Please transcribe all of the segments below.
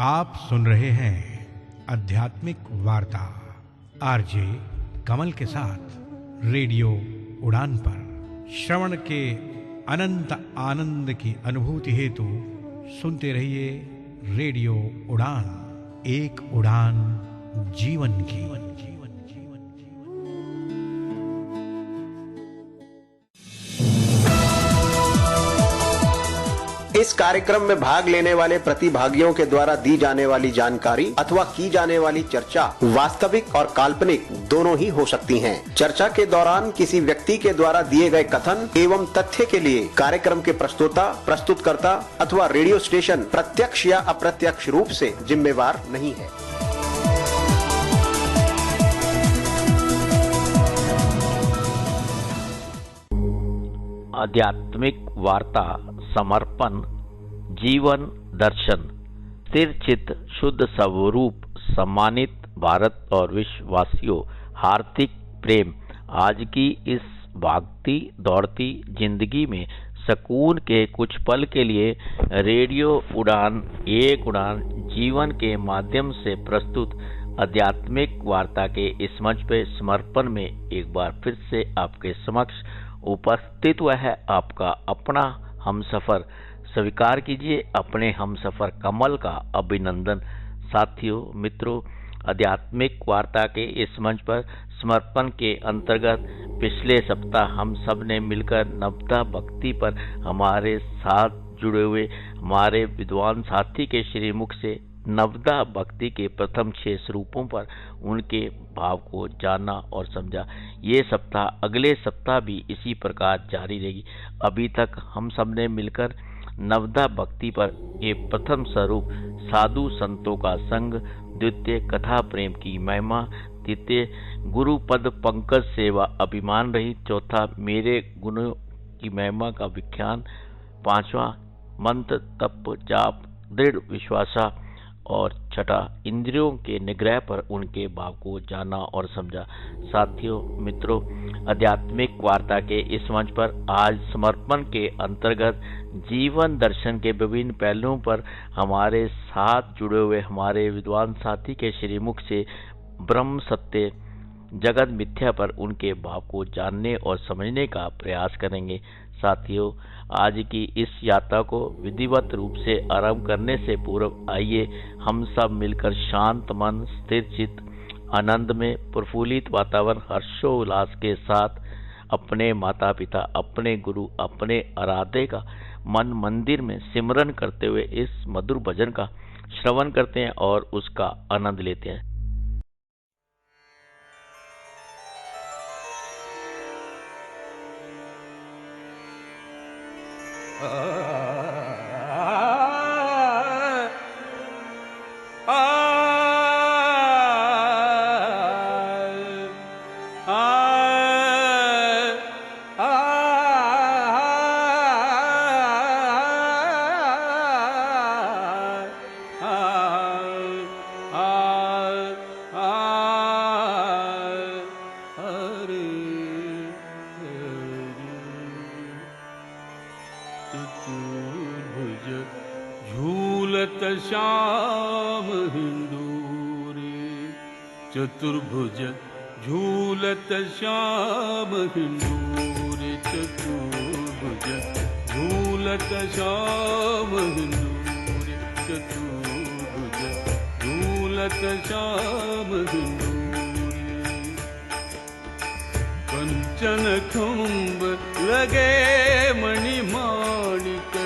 आप सुन रहे हैं आध्यात्मिक वार्ता आरजे कमल के साथ रेडियो उड़ान पर। श्रवण के अनंत आनंद की अनुभूति हेतु सुनते रहिए रेडियो उड़ान, एक उड़ान जीवन की। इस कार्यक्रम में भाग लेने वाले प्रतिभागियों के द्वारा दी जाने वाली जानकारी अथवा की जाने वाली चर्चा वास्तविक और काल्पनिक दोनों ही हो सकती हैं। चर्चा के दौरान किसी व्यक्ति के द्वारा दिए गए कथन एवं तथ्य के लिए कार्यक्रम के प्रस्तोता, प्रस्तुतकर्ता अथवा रेडियो स्टेशन प्रत्यक्ष या अप्रत्यक्ष रूप से जिम्मेवार नहीं है। आध्यात्मिक वार्ता समर्पण जीवन दर्शन स्थिर चित्त शुद्ध स्वरूप सम्मानित भारत और विश्ववासियों, हार्दिक प्रेम। आज की इस भागती दौड़ती जिंदगी में सुकून के कुछ पल के लिए रेडियो उड़ान, एक उड़ान जीवन के माध्यम से प्रस्तुत आध्यात्मिक वार्ता के इस मंच पे समर्पण में एक बार फिर से आपके समक्ष उपस्थित हुआ है आपका अपना हमसफर। स्वीकार कीजिए अपने हमसफर कमल का अभिनंदन। साथियों, मित्रों, आध्यात्मिक वार्ता के इस मंच पर समर्पण के अंतर्गत पिछले सप्ताह हम सब ने मिलकर नवदा भक्ति पर हमारे साथ जुड़े हुए हमारे विद्वान साथी के श्रीमुख से नवदा भक्ति के प्रथम 6 स्वरूपों पर उनके भाव को जाना और समझा। ये सप्ताह अगले सप्ताह भी इसी प्रकार जारी रहेगी। अभी तक हम सब ने मिलकर नवदा भक्ति पर ये प्रथम स्वरूप साधु संतों का संग, द्वितीय कथा प्रेम की महिमा, तृतीय गुरु पद पंकज सेवा अभिमान रही, चौथा मेरे गुणों की महिमा का विख्यान, पांचवा मंत्र तप जाप दृढ़ विश्वासा और छठा इंद्रियों के निग्रह पर उनके भाव को जाना और समझा। साथियों, मित्रों, आध्यात्मिक वार्ता के इस मंच पर आज समर्पण के अंतर्गत जीवन दर्शन के विभिन्न पहलुओं पर हमारे साथ जुड़े हुए हमारे विद्वान साथी के श्रीमुख से ब्रह्म सत्य जगत मिथ्या पर उनके भाव को जानने और समझने का प्रयास करेंगे। साथियों, आज की इस यात्रा को विधिवत रूप से आरंभ करने से पूर्व आइए हम सब मिलकर शांत मन, स्थिर चित्त, आनंद में प्रफुल्लित वातावरण, हर्षोल्लास के साथ अपने माता पिता, अपने गुरु, अपने आराध्य का मन मंदिर में सिमरन करते हुए इस मधुर भजन का श्रवण करते हैं और उसका आनंद लेते हैं। श्याम हिंदूरे चतुर्भुज झूलत श्याम हिंदूरे, चतुर्भुज झूलत श्याम हिंदूरे, चतुर्भुज झूलत श्याम हिंदूरे। कंचन खुंब लगे मणिमाणिक,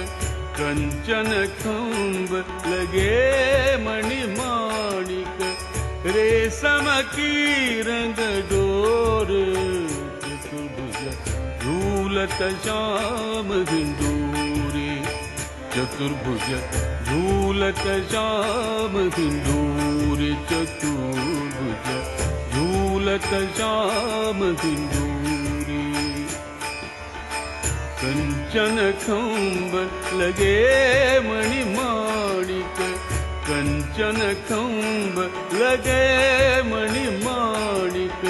कंचन खुंब लगे मणिमाणिक, रेशम की रंग डोर, चतुर्भुज झूलत श्याम हिंदूरे, चतुर्भुज झूलत श्याम हिंदूरे, चतुर्भुज झूलत श्याम हिंदूरे। कंचन खुंब लगे मणिमाणिक, कंचन खुंब लगे मणिमाणिक,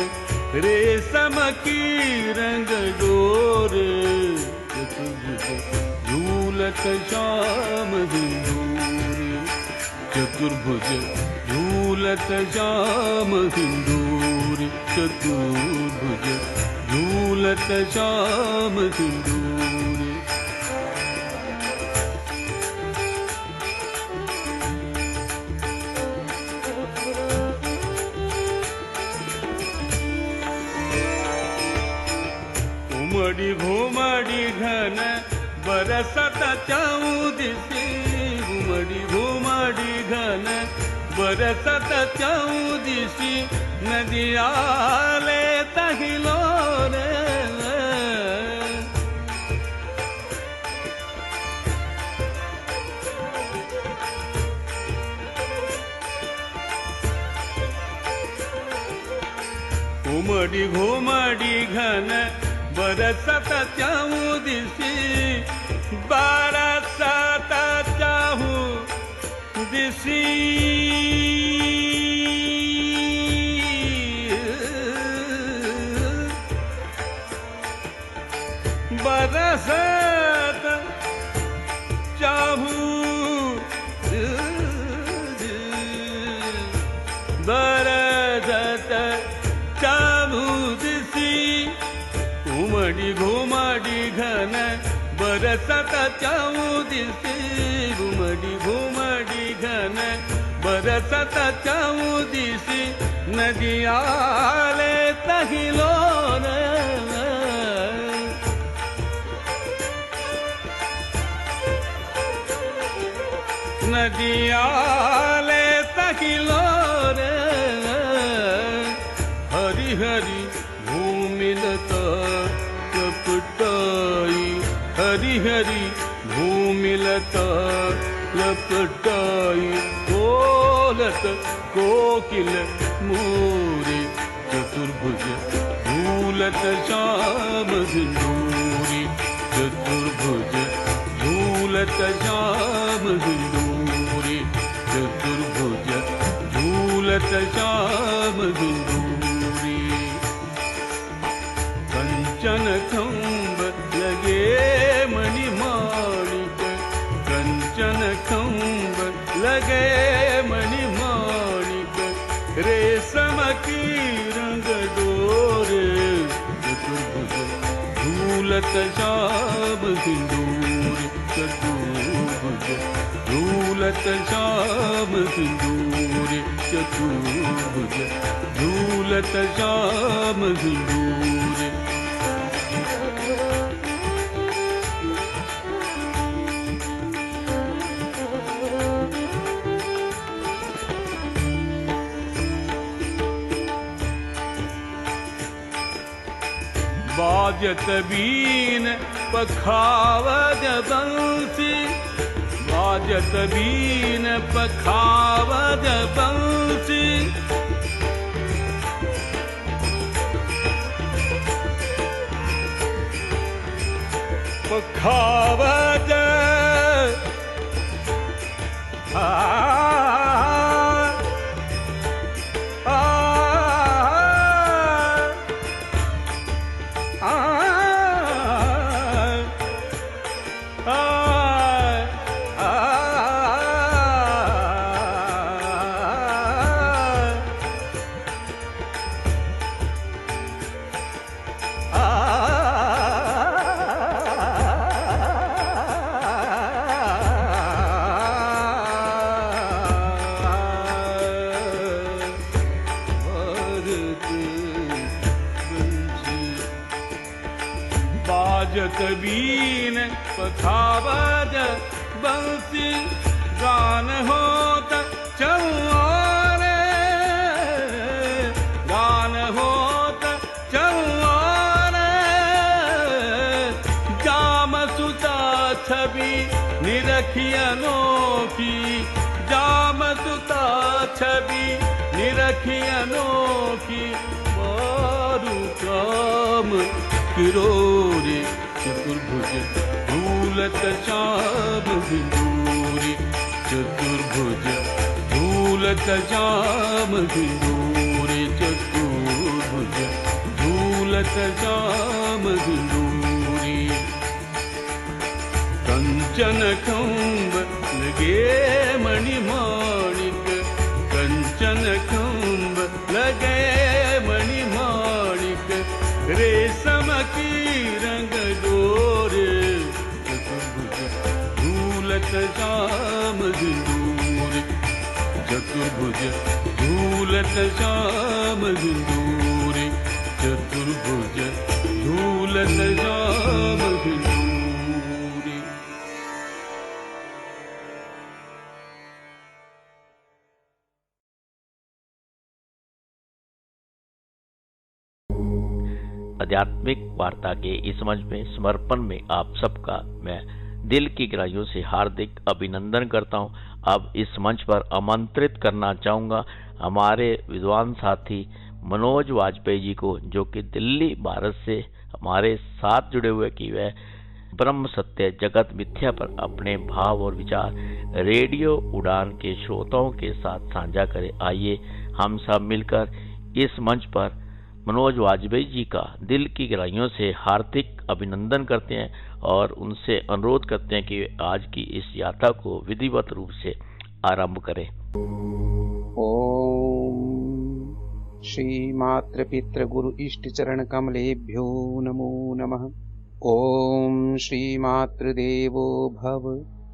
रेशम की रंग डोर, चतुर्भुज झूलत श्याम हिंदूरे, चतुर्भुज झूलत श्याम सिंदूरी, चतुर्भुज झूलत श्याम सिंदूरी। उमड़ी घुमड़ी घन बरसत चौदिसी, उमड़ी घुमड़ी घन बरसत चौदिसी, नदिया ले तहिलो रे। उमड़ी घुमड़ी घन बरसत चौदिसी, बरसत चौदिसी, बरसत बरसत चौदिसी, उमड़ी घुमड़ी घन बरसत चौदिसी, उमड़ी घुमड़ी घन बरसत चौदिसी, नदिया ले तहिलो रे। नदिया ले तहिलो रे। हरि हरि भूमिलता लपटाई, हरि हरि भूमिलता लपटाई, बोलत कोकिल मोरे, चतुर्भुज झूलत श्याम सिंदूरी, चतुर्भुज झूलत श्याम सिंदूरी, चतुर्भुज झूलत श्याम सिंदूरी। कंचन खंब लगे मणिमाणिक, कंचन खंब लगे मणिमाणिक, रेशम की रंग डोरे, चतुर्भुज झूलत श्याम सिंदूरी, चतुर्भुज झूलत श्याम सिंदूरी, चतुर्भुज झूलत श्याम सिंदूरी। बाजत बीन पखावज बंसी, बाजत बीन पखावज बंसी, पखावज बाजत बीन पखावज बंसी, गान होत चौआरे, गान होत चौआरे, जाम सुता छवि निरखी अनोखी, जाम सुता छवि निरखी अनोखी, मारू काम किरोरे, चतुर्भुज झूलत श्याम सिंदूरी, चतुर्भुज झूलत श्याम सिंदूरी, चतुर्भुज झूलत श्याम सिंदूरी। कंचन खंब लगे मणिमाणिक, श्याम सिंदूर चतुर्भुज झूलत श्याम सिंदूर चतुर्भुज झूलत श्याम सिंदूर। आध्यात्मिक वार्ता के इस मंच में समर्पण में आप सबका मैं दिल की गहराइयों से हार्दिक अभिनंदन करता हूं। अब इस मंच पर आमंत्रित करना चाहूँगा हमारे विद्वान साथी मनोज वाजपेयी जी को, जो कि दिल्ली भारत से हमारे साथ जुड़े हुए कि वह ब्रह्म सत्य जगत मिथ्या पर अपने भाव और विचार रेडियो उड़ान के श्रोताओं के साथ साझा करें। आइए हम सब मिलकर इस मंच पर मनोज वाजपेयी जी का दिल की गहराइयों से हार्दिक अभिनंदन करते हैं और उनसे अनुरोध करते हैं कि आज की इस यात्रा को विधिवत रूप से आरंभ करें। ओम श्री मातृ पितृ गुरु इष्ट चरण कमलेभ्यो नमो नमः। ओम श्री मातृदेवो भव,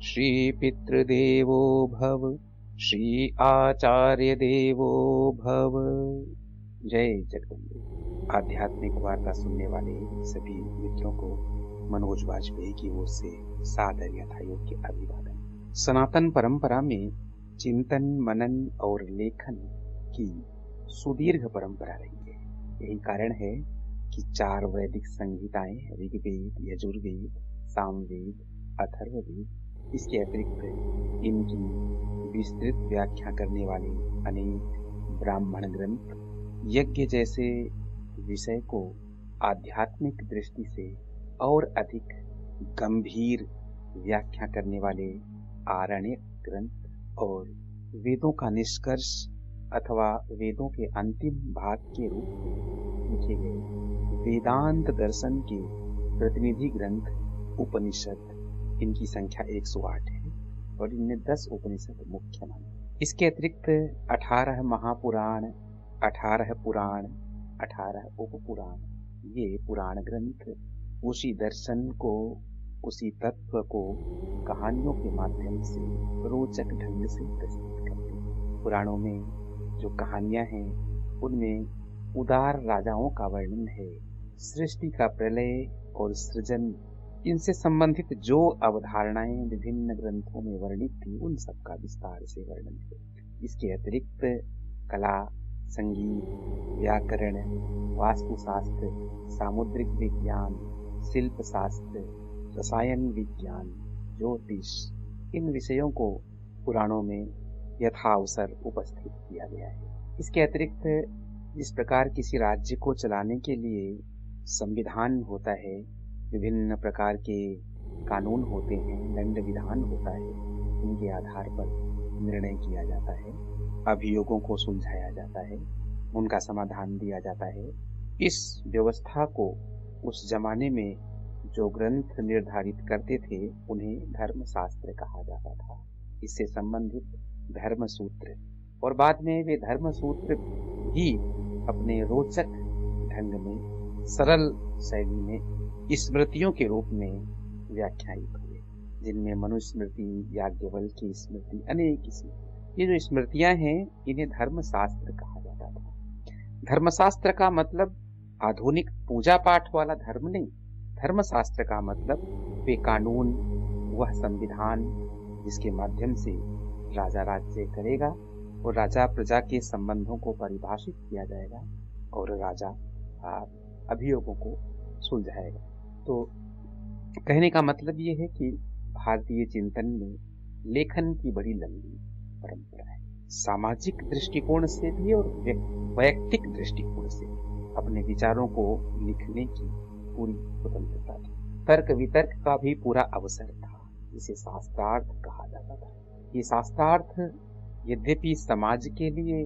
श्री पितृदेवो भव, श्री आचार्य देवो भव। जय जगदम्बे। आध्यात्मिक वार्ता सुनने वाले सभी मित्रों को मनोज वाजपेयी की ओर से सादर यथायोग्य अभिवादन। सनातन परंपरा में चिंतन मनन और लेखन की सुदीर्घ परंपरा रही है। यही कारण है कि 4 वैदिक संहिताएं ऋग्वेद, यजुर्वेद, सामवेद, अथर्ववेद, इसके अतिरिक्त इनकी विस्तृत व्याख्या करने वाले अनेक ब्राह्मण ग्रंथ, यज्ञ जैसे विषय को आध्यात्मिक दृष्टि से और अधिक गंभीर व्याख्या करने वाले आरण्यक ग्रंथ और वेदों का निष्कर्ष अथवा वेदों के अंतिम भाग के रूप में लिखे गए वेदांत दर्शन के प्रतिनिधि ग्रंथ उपनिषद, इनकी संख्या 108 है और इनमें 10 उपनिषद मुख्य माने। इसके अतिरिक्त 18 महापुराण, 18 पुराण, 18 उपपुराण, ये पुराण ग्रंथ उसी दर्शन को, उसी तत्व को कहानियों के माध्यम से रोचक ढंग से प्रस्तुत करते हैं। पुराणों में जो कहानियां हैं उनमें उदार राजाओं का वर्णन है, सृष्टि का प्रलय और सृजन, इनसे संबंधित जो अवधारणाएं विभिन्न ग्रंथों में वर्णित थी उन सब का विस्तार से वर्णन है। इसके अतिरिक्त कला, संगीत, व्याकरण, वास्तुशास्त्र, सामुद्रिक विज्ञान, शिल्प शास्त्र, रसायन विज्ञान, ज्योतिष, इन विषयों को पुराणों में यथावसर उपस्थित किया गया है। इसके अतिरिक्त जिस प्रकार किसी राज्य को चलाने के लिए संविधान होता है, विभिन्न प्रकार के कानून होते हैं, दंड विधान होता है, उनके आधार पर निर्णय किया जाता है, अभियोगों को सुलझाया जाता है, उनका समाधान दिया जाता है। इस व्यवस्था को उस जमाने में जो ग्रंथ निर्धारित करते थे उन्हें धर्मशास्त्र कहा जाता था। इससे संबंधित धर्म सूत्र और बाद में वे धर्म सूत्र भी अपने रोचक ढंग में, सरल शैली में स्मृतियों के रूप में व्याख्यायित हुए, जिनमें मनुस्मृति, याज्ञवल्क्य स्मृति, अनेक स्मृति। ये जो स्मृतियां हैं इन्हें धर्मशास्त्र कहा जाता था। धर्मशास्त्र का मतलब आधुनिक पूजा पाठ वाला धर्म नहीं। धर्मशास्त्र का मतलब वे कानून, वह संविधान जिसके माध्यम से राजा राज्य करेगा और राजा प्रजा के संबंधों को परिभाषित किया जाएगा और राजा अभियोगों को सुलझाएगा। तो कहने का मतलब ये है कि भारतीय चिंतन में लेखन की बड़ी लंबी परंपरा है। सामाजिक दृष्टिकोण से भी और वैयक्तिक दृष्टिकोण से अपने विचारों को लिखने की पूरी स्वतंत्रता थी। तर्क वितर्क का भी पूरा अवसर था, जिसे शास्त्रार्थ कहा जाता था। ये शास्त्रार्थ यद्यपि समाज के लिए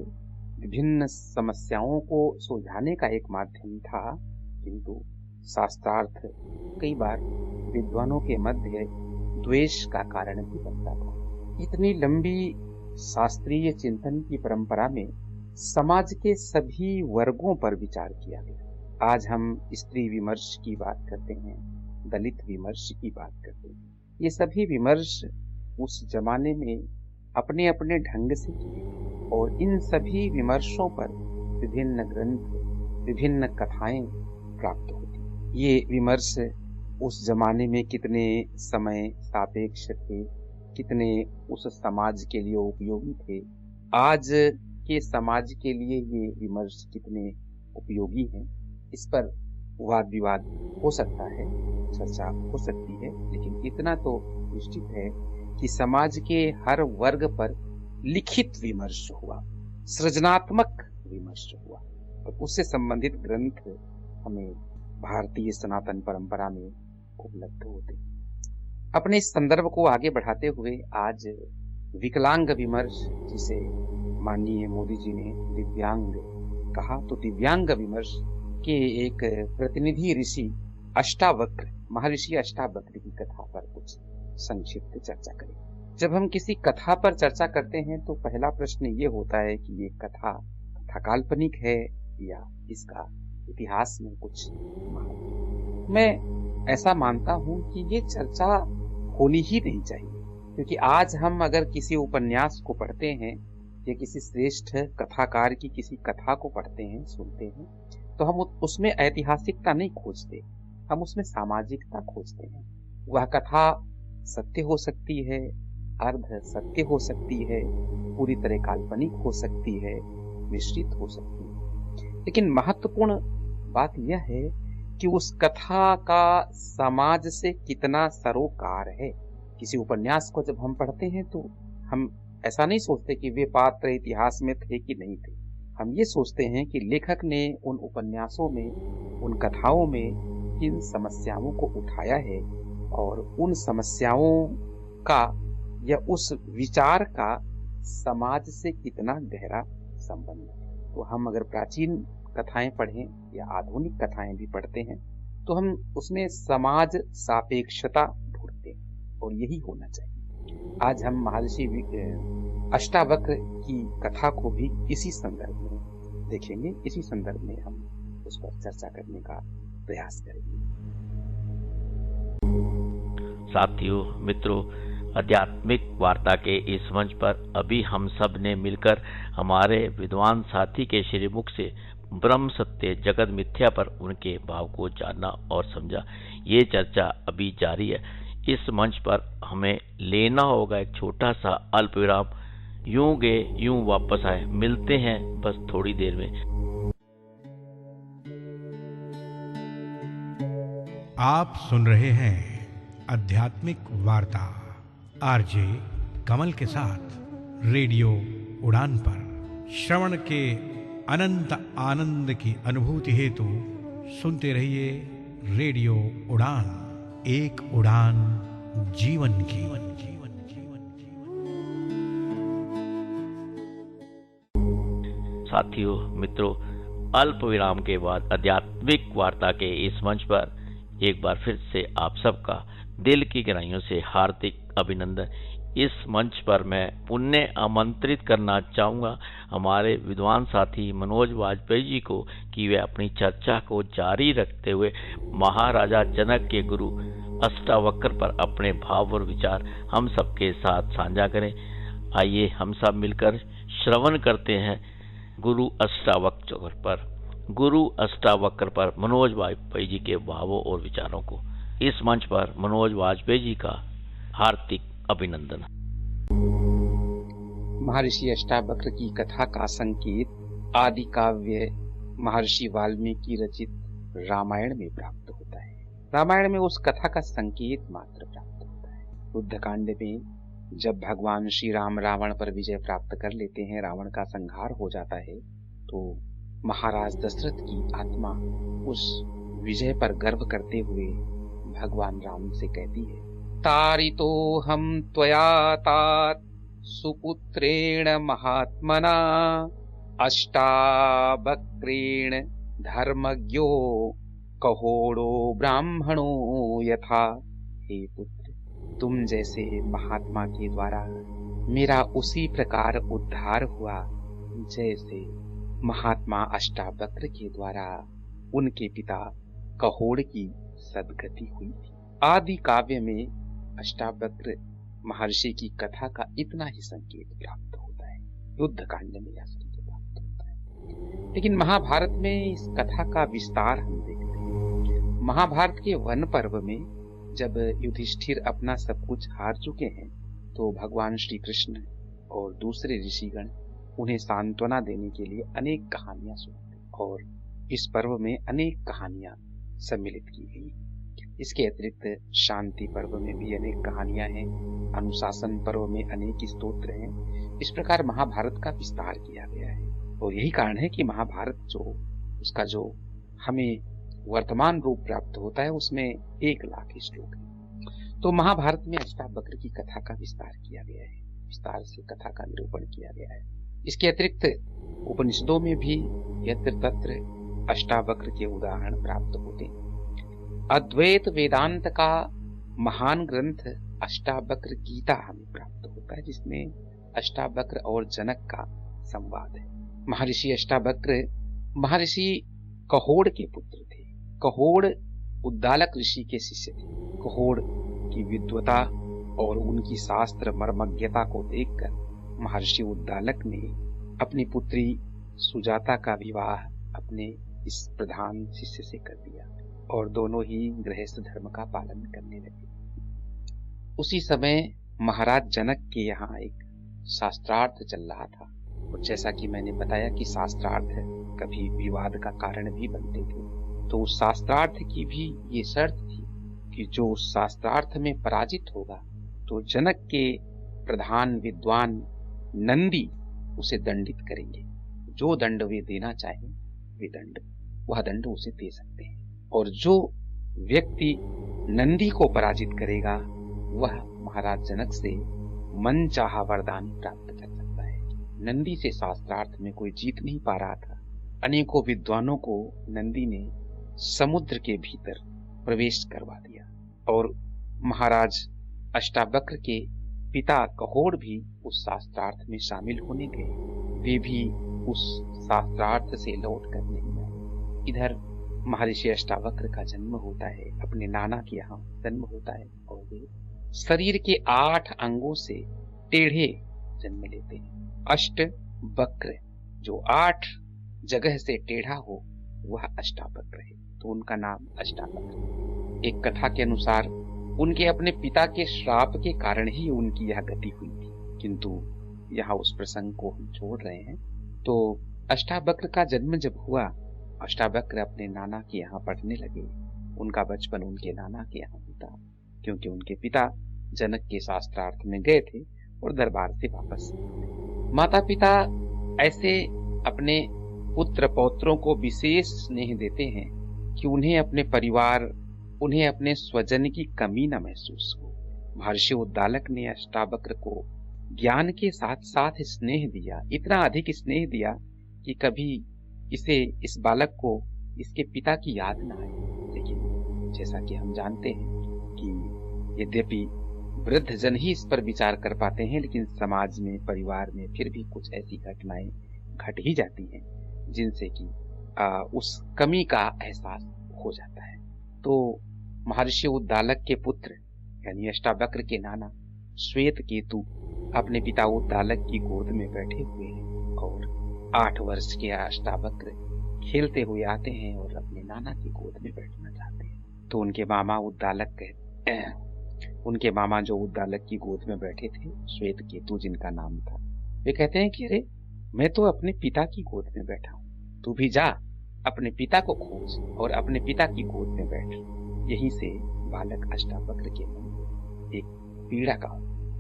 विभिन्न समस्याओं को सुलझाने का एक माध्यम था, किंतु शास्त्रार्थ कई बार विद्वानों के मध्य द्वेष का कारण भी बनता था। इतनी लंबी शास्त्रीय चिंतन की परंपरा में समाज के सभी वर्गों पर विचार किया गया। आज हम स्त्री विमर्श की बात करते हैं, दलित विमर्श की बात करते हैं। ये सभी विमर्श उस जमाने में अपने अपने ढंग से किए और इन सभी विमर्शों पर विभिन्न ग्रंथ, विभिन्न कथाएं प्राप्त होती। ये विमर्श उस जमाने में कितने समय सापेक्ष थे, कितने उस समाज के लिए उपयोगी थे, आज के समाज के लिए ये विमर्श कितने उपयोगी हैं, इस पर वाद विवाद हो सकता है, चर्चा हो सकती है, लेकिन इतना तो निश्चित है कि समाज के हर वर्ग पर लिखित विमर्श हुआ, सृजनात्मक विमर्श हुआ और उससे संबंधित ग्रंथ हमें भारतीय सनातन परंपरा में उपलब्ध होते। अपने इस संदर्भ को आगे बढ़ाते हुए आज विकलांग विमर्श, जिसे माननीय मोदी जी ने दिव्यांग कहा, तो दिव्यांग विमर्श के एक प्रतिनिधि ऋषि अष्टावक्र, महर्षि अष्टावक्र की कथा पर कुछ संक्षिप्त चर्चा करें। जब हम किसी कथा पर चर्चा करते हैं तो पहला प्रश्न ये होता है कि ये कथा काल्पनिक है या इसका इतिहास में कुछ महत्व। मैं ऐसा मानता हूं कि ये चर्चा होनी ही नहीं चाहिए, क्योंकि आज हम अगर किसी उपन्यास को पढ़ते हैं या किसी श्रेष्ठ कथाकार की किसी कथा को पढ़ते हैं, सुनते हैं, तो हम उसमें ऐतिहासिकता नहीं खोजते, हम उसमें सामाजिकता खोजते हैं। वह कथा सत्य हो सकती है, अर्ध सत्य हो सकती है, पूरी तरह काल्पनिक हो सकती है, मिश्रित हो सकती है, लेकिन महत्वपूर्ण बात यह है कि उस कथा का समाज से कितना सरोकार है। किसी उपन्यास को जब हम पढ़ते हैं तो हम ऐसा नहीं सोचते कि वे पात्र इतिहास में थे कि नहीं थे, हम ये सोचते हैं कि लेखक ने उन उपन्यासों में, उन कथाओं में किन समस्याओं को उठाया है और उन समस्याओं का या उस विचार का समाज से कितना गहरा संबंध है। तो हम अगर प्राचीन कथाएं पढ़ें या आधुनिक कथाएं भी पढ़ते हैं तो हम उसमें समाज सापेक्षता ढूंढते हैं और यही होना चाहिए। आज हम महर्षि अष्टावक्र की कथा को भी इसी संदर्भ में देखेंगे, इसी संदर्भ में हम उस पर चर्चा करने का प्रयास करेंगे। साथियों, मित्रों, आध्यात्मिक वार्ता के इस मंच पर अभी हम सब ने मिलकर हमारे विद्वान साथी के श्रीमुख से ब्रह्म सत्य जगत मिथ्या पर उनके भाव को जाना और समझा। ये चर्चा अभी जारी है। इस मंच पर हमें लेना होगा एक छोटा सा अल्प विराम। यूं गए यूं वापस आए, मिलते हैं बस थोड़ी देर में। आप सुन रहे हैं आध्यात्मिक वार्ता आरजे कमल के साथ रेडियो उड़ान पर। श्रवण के अनंत आनंद की अनुभूति हेतु सुनते रहिए रेडियो उड़ान, एक उड़ान जीवन की। साथियों, मित्रों, अल्प विराम के बाद आध्यात्मिक वार्ता के इस मंच पर एक बार फिर से आप सबका दिल की गहराइयों से हार्दिक अभिनंदन। इस मंच पर मैं पुण्य आमंत्रित करना चाहूँगा हमारे विद्वान साथी मनोज वाजपेयी जी को कि वे अपनी चर्चा को जारी रखते हुए महाराजा जनक के गुरु अष्टावक्र पर अपने भाव और विचार हम सबके साथ साझा करें। आइए हम सब मिलकर श्रवण करते हैं गुरु अष्टावक्र पर मनोज वाजपेयी जी के भावों और विचारों को। इस मंच पर मनोज वाजपेयी जी का हार्दिक अभिनंदन। महर्षि अष्टावक्र की कथा का संकेत आदि काव्य महर्षि वाल्मीकि रचित रामायण में प्राप्त होता है। रामायण में उस कथा का संकेत मात्र प्राप्त होता है। युद्धकांड में जब भगवान श्री राम रावण पर विजय प्राप्त कर लेते हैं, रावण का संहार हो जाता है, तो महाराज दशरथ की आत्मा उस विजय पर गर्व करते हुए भगवान राम से कहती है, तारितो हम त्वया तात सुपुत्रेण महात्मना अष्टावक्रेण धर्मज्ञो कहोड़ो ब्राह्मणो यथा। हे पुत्र, तुम जैसे महात्मा के द्वारा मेरा उसी प्रकार उद्धार हुआ जैसे महात्मा अष्टावक्र के द्वारा उनके पिता कहोड़ की सदगति हुई थी। आदि काव्य में अष्टावक्र महर्षि की कथा का इतना ही संकेत प्राप्त होता है। युद्ध कांड में यह संकेत प्राप्त होता है। लेकिन महाभारत में इस कथा का विस्तार हम देखते हैं। महाभारत के वन पर्व में जब युधिष्ठिर अपना सब कुछ हार चुके हैं तो भगवान श्री कृष्ण और दूसरे ऋषिगण उन्हें सांत्वना देने के लिए अनेक कहानियां सुनाते हैं और इस पर्व में अनेक कहानियां सम्मिलित की गई। इसके अतिरिक्त शांति पर्व में भी अनेक कहानियां हैं, अनुशासन पर्व में अनेक स्तोत्र हैं। इस प्रकार महाभारत का विस्तार किया गया है और यही कारण है कि महाभारत उसका जो हमें वर्तमान रूप प्राप्त होता है उसमें 1 लाख श्लोक है। तो महाभारत में अष्टावक्र की कथा का विस्तार किया गया है, विस्तार से कथा का निरूपण किया गया है। इसके अतिरिक्त उपनिषदों में भी यत्र तत्र अष्टावक्र के उदाहरण प्राप्त होते हैं। अद्वैत वेदांत का महान ग्रंथ अष्टावक्र गीता हमें प्राप्त होता है, जिसमें अष्टावक्र और जनक का संवाद है। महर्षि अष्टावक्र महर्षि कहोड़ के पुत्र थे। कहोड़ उद्दालक ऋषि के शिष्य थे। कहोड़ की विद्वता और उनकी शास्त्र मर्मज्ञता को देखकर महर्षि उद्दालक ने अपनी पुत्री सुजाता का विवाह अपने इस प्रधान शिष्य से कर दिया और दोनों ही गृहस्थ धर्म का पालन करने लगे। उसी समय महाराज जनक के यहाँ एक शास्त्रार्थ चल रहा था और जैसा कि मैंने बताया कि शास्त्रार्थ कभी विवाद का कारण भी बनते थे, तो उस शास्त्रार्थ की भी ये शर्त थी कि जो उस शास्त्रार्थ में पराजित होगा तो जनक के प्रधान विद्वान नंदी उसे दंडित करेंगे। जो दंड वे देना चाहें वह दंड उसे दे सकते हैं और जो व्यक्ति नंदी को पराजित करेगा वह महाराज जनक से मन चाहा वरदान प्राप्त कर सकता है। नंदी से शास्त्रार्थ में कोई जीत नहीं पा रहा था। अनेकों विद्वानों को नंदी ने समुद्र के भीतर प्रवेश करवा दिया और महाराज अष्टावक्र के पिता कहोड़ भी उस शास्त्रार्थ में शामिल होने गए। वे भी उस शास्त्रार्थ से लौट कर नहीं आए। इधर महर्षि अष्टावक्र का जन्म होता है, अपने नाना के यहाँ जन्म होता है और वे शरीर के 8 अंगों से टेढ़े जन्म लेते हैं। अष्ट वक्र, जो 8 जगह से टेढ़ा हो वह अष्टावक्र है, तो उनका नाम अष्टावक्र। एक कथा के अनुसार उनके अपने पिता के श्राप के कारण ही उनकी यह गति हुई थी, किंतु यहाँ उस प्रसंग को हम छोड़ रहे हैं। तो अष्टावक्र का जन्म जब हुआ, अष्टावक्र अपने नाना के यहाँ पढ़ने लगे। उनका बचपन उनके नाना के यहाँ बीता, क्योंकि उनके पिता जनक के शास्त्रार्थ में गए थे और दरबार से वापस। माता पिता ऐसे अपने पुत्र पौत्रों को विशेष स्नेह देते हैं कि उन्हें अपने परिवार, उन्हें अपने स्वजन की कमी न महसूस हो। महर्षि उद्दालक ने अष्टावक्र को ज्ञान के साथ साथ स्नेह दिया, इतना अधिक स्नेह दिया कि कभी इस बालक को इसके पिता की याद न आए। लेकिन जैसा कि हम जानते हैं कि यद्यपि वृद्ध जन ही इस पर विचार कर पाते हैं, लेकिन समाज में, परिवार में फिर भी कुछ ऐसी घटनाएं घट ही जाती हैं जिनसे कि उस कमी का एहसास हो जाता है। तो महर्षि उद्दालक के पुत्र यानी अष्टावक्र के नाना श्वेत केतु अपने पिता उद्दालक की गोद में बैठे हुए हैं और 8 वर्ष के अष्टावक्र खेलते हुए आते हैं और अपने नाना की गोद में बैठना चाहते हैं। तो उनके मामा जो उद्दालक की गोद में बैठे थे, श्वेत केतु जिनका नाम था, वे कहते हैं कि अरे मैं तो अपने पिता की गोद में बैठा हूँ, तू भी जा अपने पिता को खोज और अपने पिता की गोद में बैठ। यहीं से बालक अष्टावक्र के मन में एक पीड़ा का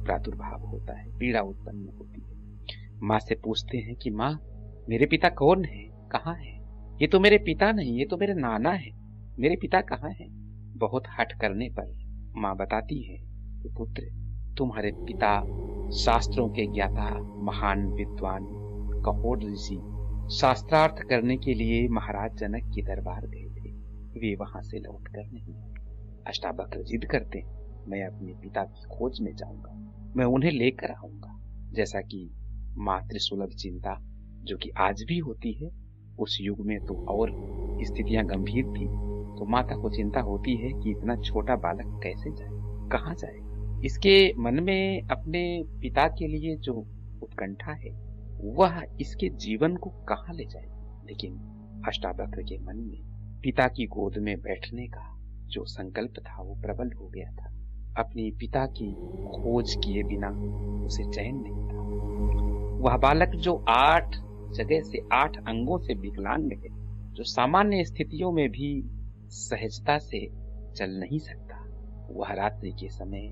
प्रादुर्भाव होता है, पीड़ा उत्पन्न होती है। माँ से पूछते हैं कि माँ, मेरे पिता कौन है, कहाँ है? ये तो मेरे पिता नहीं, ये तो मेरे नाना है, मेरे पिता कहाँ है? बहुत हठ करने पर माँ बताती है कि पुत्र, तुम्हारे पिता शास्त्रों के ज्ञाता महान विद्वान कहोड़ ऋषि शास्त्रार्थ करने के लिए महाराज जनक के दरबार गए थे। वे वहां से लौट कर नहीं आए। अष्टावक्र जिद करते हैं, मैं अपने पिता की खोज में जाऊंगा, मैं उन्हें लेकर आऊंगा। जैसा कि मातृसुलभ चिंता जो कि आज भी होती है, उस युग में तो और स्थितियां गंभीर थी, तो माता को चिंता होती है कि इतना छोटा बालक कैसे जाए, कहाँ जाए। इसके मन में अपने पिता के लिए जो उत्कंठा है वह इसके जीवन को कहाँ ले जाए। लेकिन अष्टावक्र के मन में पिता की गोद में बैठने का जो संकल्प था वो प्रबल हो गया था। अपने पिता की खोज किए बिना उसे चैन नहीं था। वह बालक जो 8 जगह से 8 अंगों से विकलांग है, जो सामान्य स्थितियों में भी सहजता से चल नहीं सकता, वह रात्रि के समय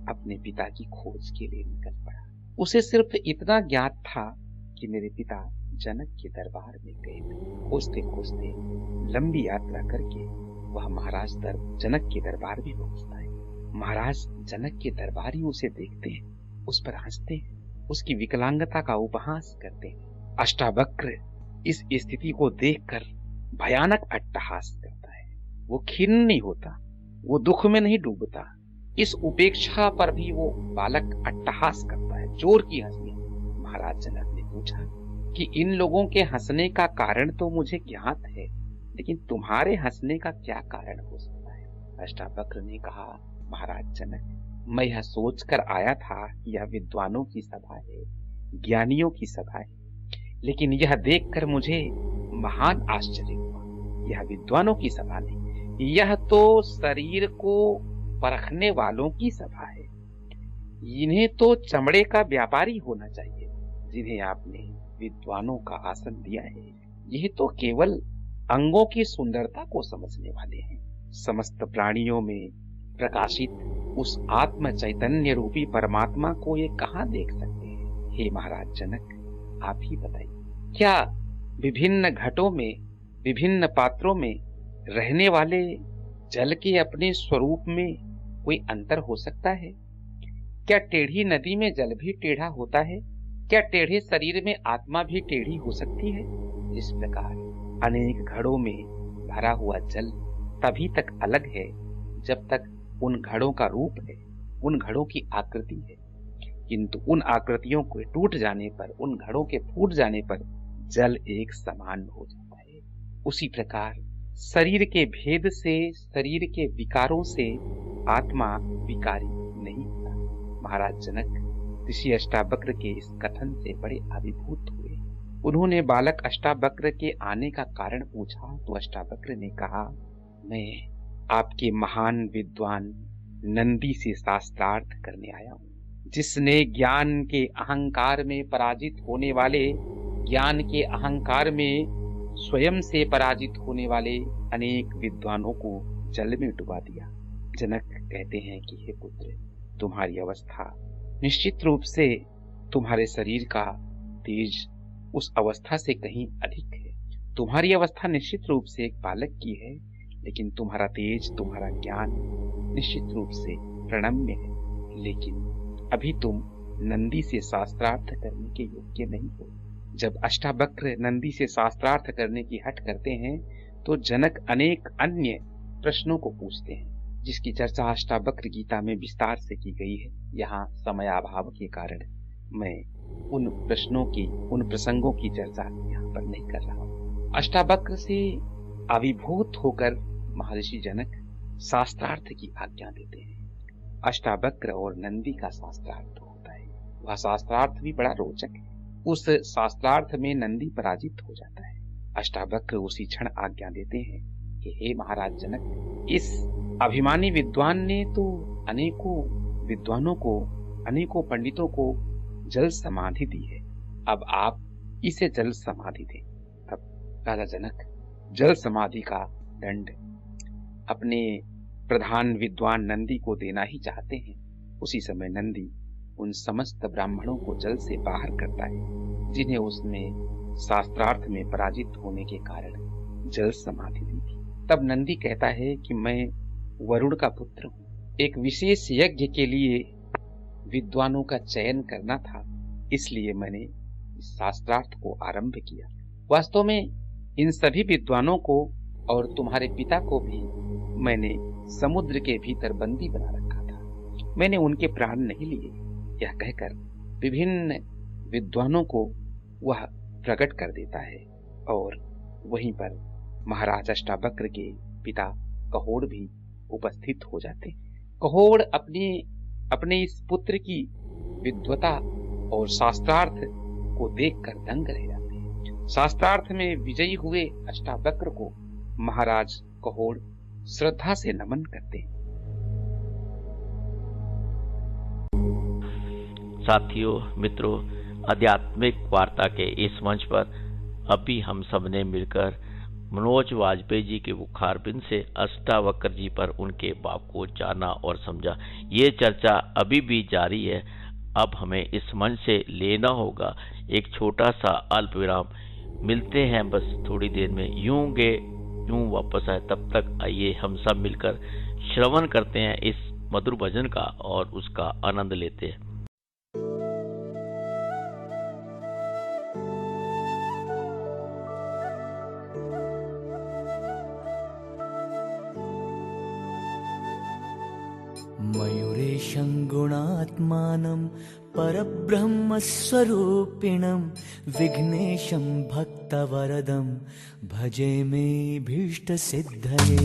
अपने पिता की खोज के लिए निकल पड़ा। उसे सिर्फ इतना ज्ञात था कि मेरे पिता जनक के दरबार में गए थे। खोजते खोजते लंबी यात्रा करके वह महाराज जनक के दरबार में पहुंचता है। महाराज जनक के दरबारी उसे देखते हैं, उस पर हंसते हैं, उसकी विकलांगता का उपहास करते हैं। अष्टावक्र इस स्थिति को देखकर भयानक अट्टहास करता है। वो खिन्न नहीं होता, वो दुख में नहीं डूबता। इस उपेक्षा पर भी वो बालक अट्टहास करता है, जोर की हंसी। महाराज जनक ने पूछा कि इन लोगों के हंसने का कारण तो मुझे ज्ञात है, लेकिन तुम्हारे हंसने का क्या कारण हो सकता है। अष्टावक्र ने कहा, महाराज जनक, मैं यह सोचकर आया था कि यह विद्वानों की सभा है, ज्ञानियों की सभा है, लेकिन यह देखकर मुझे महान आश्चर्य हुआ। यह विद्वानों की सभा नहीं, यह तो शरीर को परखने वालों की सभा है। इन्हें तो चमड़े का व्यापारी होना चाहिए जिन्हें आपने विद्वानों का आसन दिया है। यह तो केवल अंगों की सुंदरता को समझने वाले हैं। समस्त प्राणियों में प्रकाशित उस आत्म चैतन्य रूपी परमात्मा को ये कहाँ देख सकते हैं। हे महाराज जनक, आप ही बताइए, क्या विभिन्न घटों में, विभिन्न पात्रों में रहने वाले जल के अपने स्वरूप में कोई अंतर हो सकता है? क्या टेढ़ी नदी में जल भी टेढ़ा होता है? क्या टेढ़े शरीर में आत्मा भी टेढ़ी हो सकती है? इस प्रकार अनेक घड़ों में भरा हुआ जल तभी तक अलग है जब तक उन घड़ों का रूप है, उन घड़ों की आकृति है। किंतु उन आकृतियों के टूट जाने पर, उन घड़ों के फूट जाने पर जल एक समान हो जाता है। उसी प्रकार शरीर के भेद से, शरीर के विकारों से आत्मा विकारी नहीं होता। महाराज जनक ऋषि अष्टावक्र के इस कथन से बड़े अभिभूत हुए। उन्होंने बालक अष्टावक्र के आने का कारण पूछा तो अष्टावक्र ने कहा, मैं आपके महान विद्वान नंदी से शास्त्रार्थ करने आया हूँ, जिसने ज्ञान के अहंकार में पराजित होने वाले, ज्ञान के अहंकार में स्वयं से पराजित होने वाले अनेक विद्वानों को जल में डुबा दिया। जनक कहते हैं कि हे पुत्र, तुम्हारी अवस्था निश्चित रूप से, तुम्हारे शरीर का तेज उस अवस्था से कहीं अधिक है। तुम्हारी अवस्था निश्चित रूप से एक बालक की है, लेकिन तुम्हारा तेज, तुम्हारा ज्ञान निश्चित रूप से प्रणम्य है। लेकिन अभी तुम नंदी से शास्त्रार्थ करने के योग्य नहीं हो। जब अष्टावक्र नंदी से शास्त्रार्थ करने की हट करते हैं तो जनक अनेक अन्य प्रश्नों को पूछते हैं, जिसकी चर्चा अष्टावक्र गीता में विस्तार से की गई है। यहाँ समयाभाव के कारण मैं उन प्रश्नों की, उन प्रसंगों की चर्चा यहाँ पर नहीं कर रहा हूँ। अष्टावक्र से अभिभूत होकर महर्षि जनक शास्त्रार्थ की आज्ञा देते हैं। अष्टावक्र और नंदी का शास्त्रार्थ होता है। वह शास्त्रार्थ भी बड़ा रोचक है। उस शास्त्रार्थ में नंदी पराजित हो जाता है। अष्टावक्र उसी क्षण आज्ञा देते हैं कि हे महाराज जनक, इस अभिमानी विद्वान ने तो अनेकों विद्वानों को, अनेकों पंडितों को जल समाधि दी है, अब आप इसे जल समाधि दें। तब राजा जनक जल समाधि का दंड अपने प्रधान विद्वान नंदी को देना ही चाहते हैं। उसी समय नंदी उन समस्त ब्राह्मणों को जल से बाहर करता है जिन्हें उसने शास्त्रार्थ में पराजित होने के कारण जल समाधि दी थी। तब नंदी कहता है कि मैं वरुण का पुत्र हूँ, एक विशेष यज्ञ के लिए विद्वानों का चयन करना था, इसलिए मैंने शास्त्रार्थ को आरंभ किया। वास्तव में इन सभी विद्वानों को और तुम्हारे पिता को भी मैंने समुद्र के भीतर बंदी बना रखा था, मैंने उनके प्राण नहीं लिए। यह कहकर विभिन्न विद्वानों को वह प्रकट कर देता है और वहीं पर महाराज अष्टावक्र के पिता कहोड़ भी उपस्थित हो जाते हैं। कहोड़ अपने अपने इस पुत्र की विद्वता और शास्त्रार्थ को देखकर दंग रह जाते हैं। शास्त्रार्थ में विजयी हुए अष्टावक्र को महाराज कहोड़ श्रद्धा से नमन करते हैं। साथियों, मित्रों, आध्यात्मिक वार्ता के इस मंच पर अभी हम सब ने मिलकर मनोज वाजपेयी जी के मुखारबिंद से अष्टावक्र जी पर उनके भाव को जाना और समझा। ये चर्चा अभी भी जारी है। अब हमें इस मंच से लेना होगा एक छोटा सा अल्प विराम। मिलते हैं बस थोड़ी देर में, यूं गए यूं वापस आए। तब तक आइए हम सब मिलकर श्रवण करते हैं इस मधुर भजन का और उसका आनंद लेते हैं। मयूरेशं गुणात्मानं परब्रह्मस्वरूपिणं विघ्नेशं भक्तवरदं भजे मे भीष्टसिद्धये।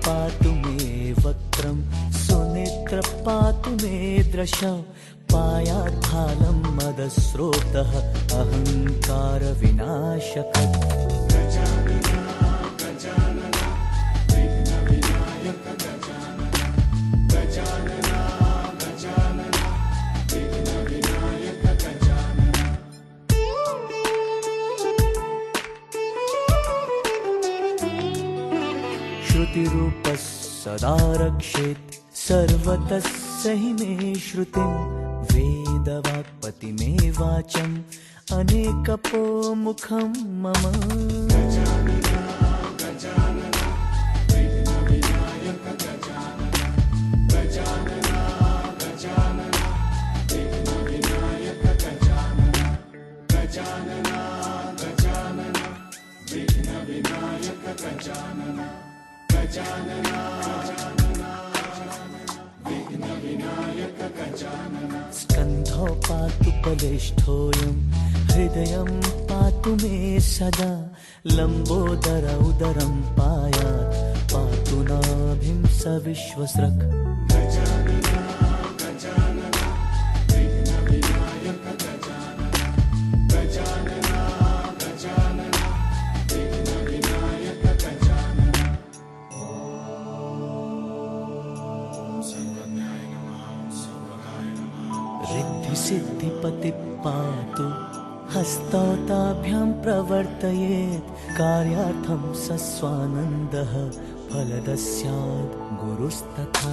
पातु मे वक्त्रं सुनेत्र पातु मे दृशा पायात्फालं मदस्रोतः अहंकार विनाशकः। श्रुतिरूपः सदा रक्षेत् सर्वतः हि मे श्रुतिं वेदवाक्पति मे वाचम् अनेकपो मुखं मम। स्कन्धो पातु बलिष्ठोऽयं हृदयं पातु मे सदा लम्बोदर उदरं पायात् पातु नाभिं सविश्वसृक्। सिद्धिपति पातु हस्तौताभ्यां प्रवर्तयेत् कार्यार्थं सस्वानन्दः फलद स्यात् गुरुस्तथा।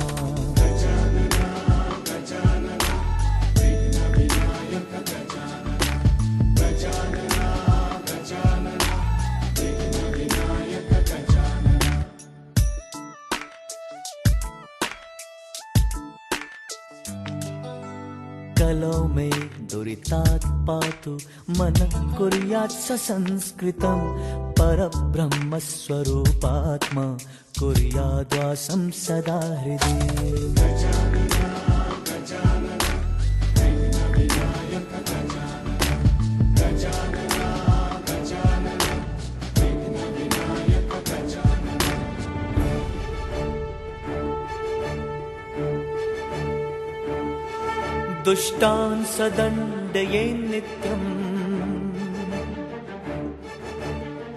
कलौ मे दुरितात् पातु मनः कुर्यात् ससंस्कृतं परब्रह्मस्वरूपात्मा कुर्याद्वासं सदा हृदि। दुष्टान् सदण्डये नित्यम्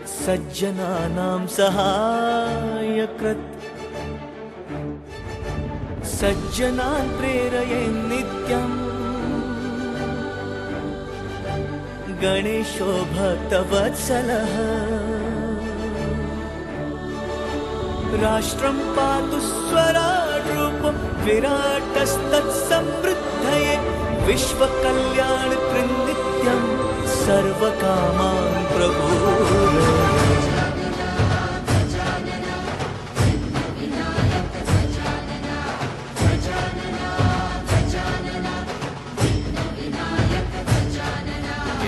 सज्जनानां सहायकृत् सज्जनान् प्रेरये नित्यम् गणेशो भक्तवत्सलः। राष्ट्रं पातु स्वराड्रूपं विराटस्तत्समृद्धये विश्वकल्याण कृन्नित्यं सर्वकामान् प्रपूरय।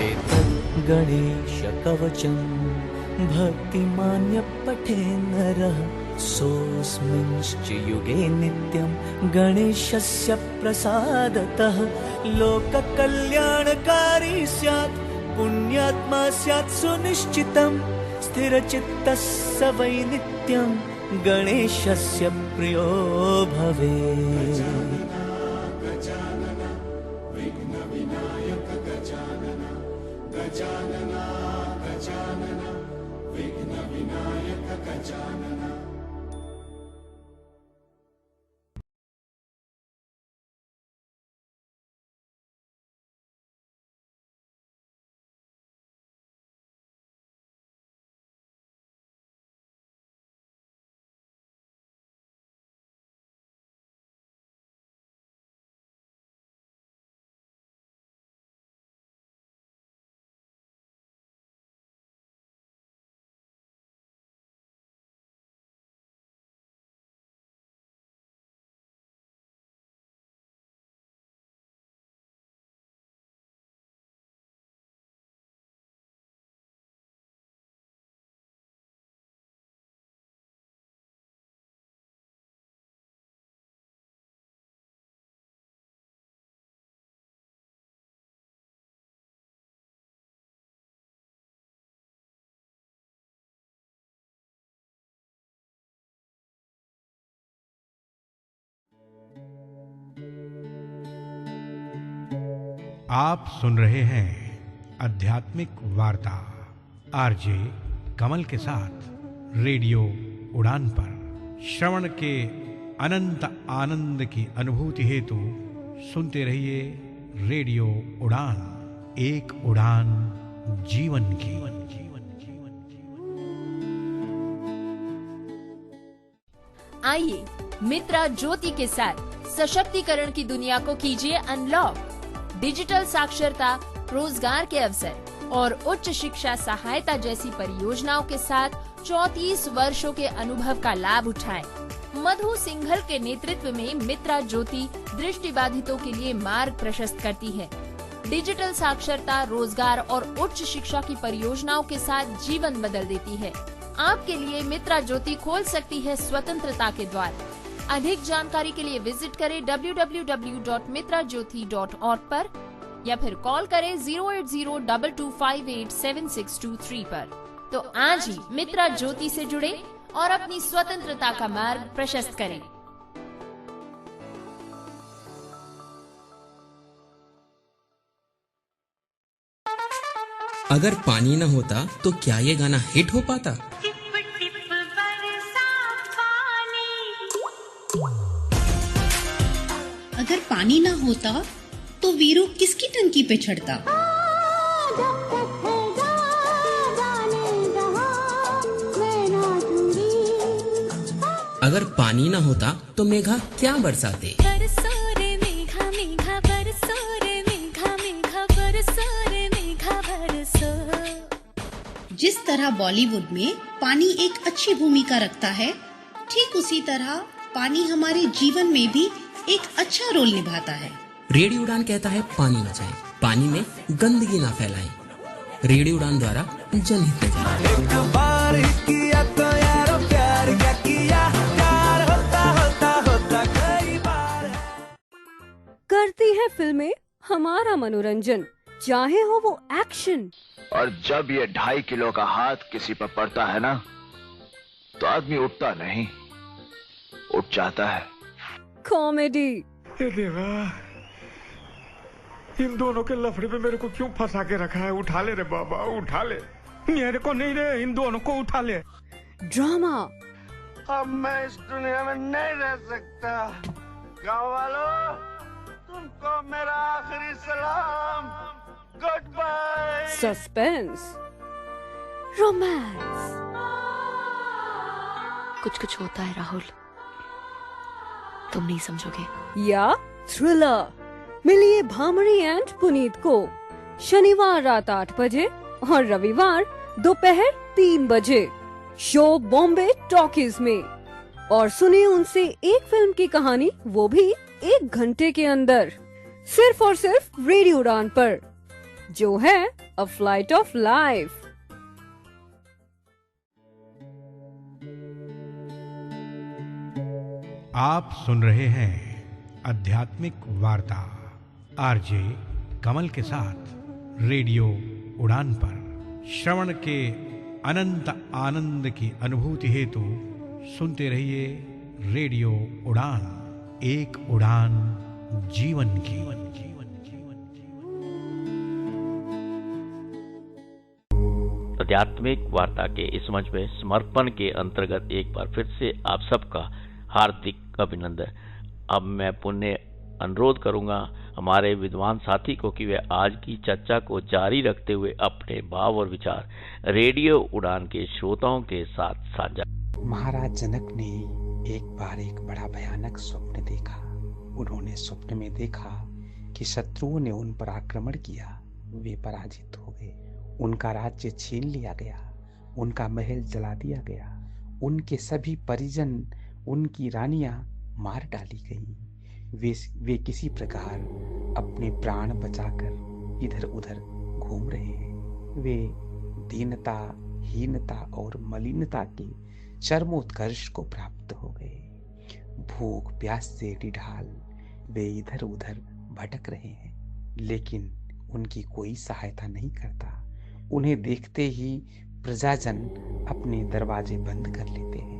एतत् गणेश कवचं भक्तिमान्य पठे नरः सोऽस्मिंश्च युगे नित्यं गणेशस्य प्रसादतः लोककल्याणकारी स्यात् पुण्यात्मा स्यात् सुनिश्चितं स्थिरचित्तः स वै नित्यं गणेशस्य प्रियो भवेत्। आप सुन रहे हैं आध्यात्मिक वार्ता आरजे कमल के साथ रेडियो उड़ान पर। श्रवण के अनंत आनंद की अनुभूति हेतु सुनते रहिए रेडियो उड़ान, एक उड़ान जीवन की। आइए मित्रा ज्योति के साथ सशक्तिकरण की दुनिया को कीजिए अनलॉक। डिजिटल साक्षरता, रोजगार के अवसर और उच्च शिक्षा सहायता जैसी परियोजनाओं के साथ 34 वर्षों के अनुभव का लाभ उठाएं। मधु सिंघल के नेतृत्व में मित्रा ज्योति दृष्टिबाधितों के लिए मार्ग प्रशस्त करती है। डिजिटल साक्षरता, रोजगार और उच्च शिक्षा की परियोजनाओं के साथ जीवन बदल देती है। आपके लिए मित्रा ज्योति खोल सकती है स्वतंत्रता के द्वार। अधिक जानकारी के लिए विजिट करें www.mitrajyoti.org पर या फिर कॉल करें 08022587623 पर। तो आज ही मित्रा ज्योति से जुड़े और अपनी स्वतंत्रता का मार्ग प्रशस्त करें। अगर पानी न होता तो क्या ये गाना हिट हो पाता? अगर पानी ना होता तो वीरू किसकी टंकी पे चढ़ता? अगर पानी ना होता तो मेघा क्या बरसाते? जिस तरह बॉलीवुड में पानी एक अच्छी भूमिका रखता है, ठीक उसी तरह पानी हमारे जीवन में भी एक अच्छा रोल निभाता है। रेडियो उड़ान कहता है पानी बचाएं, पानी में गंदगी ना फैलाएं। रेडियो उड़ान द्वारा जनहित में जाएं। एक बार किया तो यारो प्यार क्या किया, प्यार होता होता होता कई बार। करती है फिल्में हमारा मनोरंजन, चाहे हो वो एक्शन। और जब ये 2.5 किलो का हाथ किसी पर पड़ता है ना, तो आदमी उठता नहीं, उठ जाता है। कॉमेडी। देवा, इन दोनों के लफड़े पे मेरे को क्यों फंसा के रखा है? उठा ले रे बाबा, उठा ले। मेरे को नहीं रे, इन दोनों को उठा ले। ड्रामा। अब मैं इस दुनिया में नहीं रह सकता। गाँव वालों, तुमको मेरा आखिरी सलाम, गुड बाय। सस्पेंस। रोमांस। कुछ कुछ होता है राहुल, तुम नहीं समझोगे। या थ्रिलर। मिलिए भामरी एंड पुनीत को शनिवार रात 8 बजे और रविवार दोपहर 3 बजे शो बॉम्बे टॉकीज में, और सुनिए उनसे एक फिल्म की कहानी, वो भी 1 घंटे के अंदर, सिर्फ और सिर्फ रेडियो उड़ान पर, जो है अ फ्लाइट ऑफ लाइफ। आप सुन रहे हैं आध्यात्मिक वार्ता आरजे कमल के साथ रेडियो उड़ान पर। श्रवण के अनंत आनंद की अनुभूति हेतु सुनते रहिए रेडियो उड़ान, एक उड़ान जीवन की। आध्यात्मिक वार्ता के इस मंच में समर्पण के अंतर्गत एक बार फिर से आप सबका हार्दिक अभिनंदन। अब मैं पुण्य अनुरोध करूंगा हमारे विद्वान साथी को कि वे आज की चर्चा को जारी रखते हुए अपने भाव और विचार रेडियो उड़ान के श्रोताओं के साथ साझा। महाराज जनक ने एक बार एक बड़ा भयानक स्वप्न देखा। उन्होंने स्वप्न में देखा कि शत्रुओं ने उन पर आक्रमण किया, वे पराजित हो गए, उनका राज्य छीन लिया गया, उनका महल जला दिया गया, उनके सभी परिजन, उनकी रानियां मार डाली गईं। वे किसी प्रकार अपने प्राण बचाकर इधर उधर घूम रहे हैं। वे दीनता, हीनता और मलिनता के चरमोत्कर्ष को प्राप्त हो गए। भूख प्यास से निढाल वे इधर उधर भटक रहे हैं, लेकिन उनकी कोई सहायता नहीं करता। उन्हें देखते ही प्रजाजन अपने दरवाजे बंद कर लेते हैं।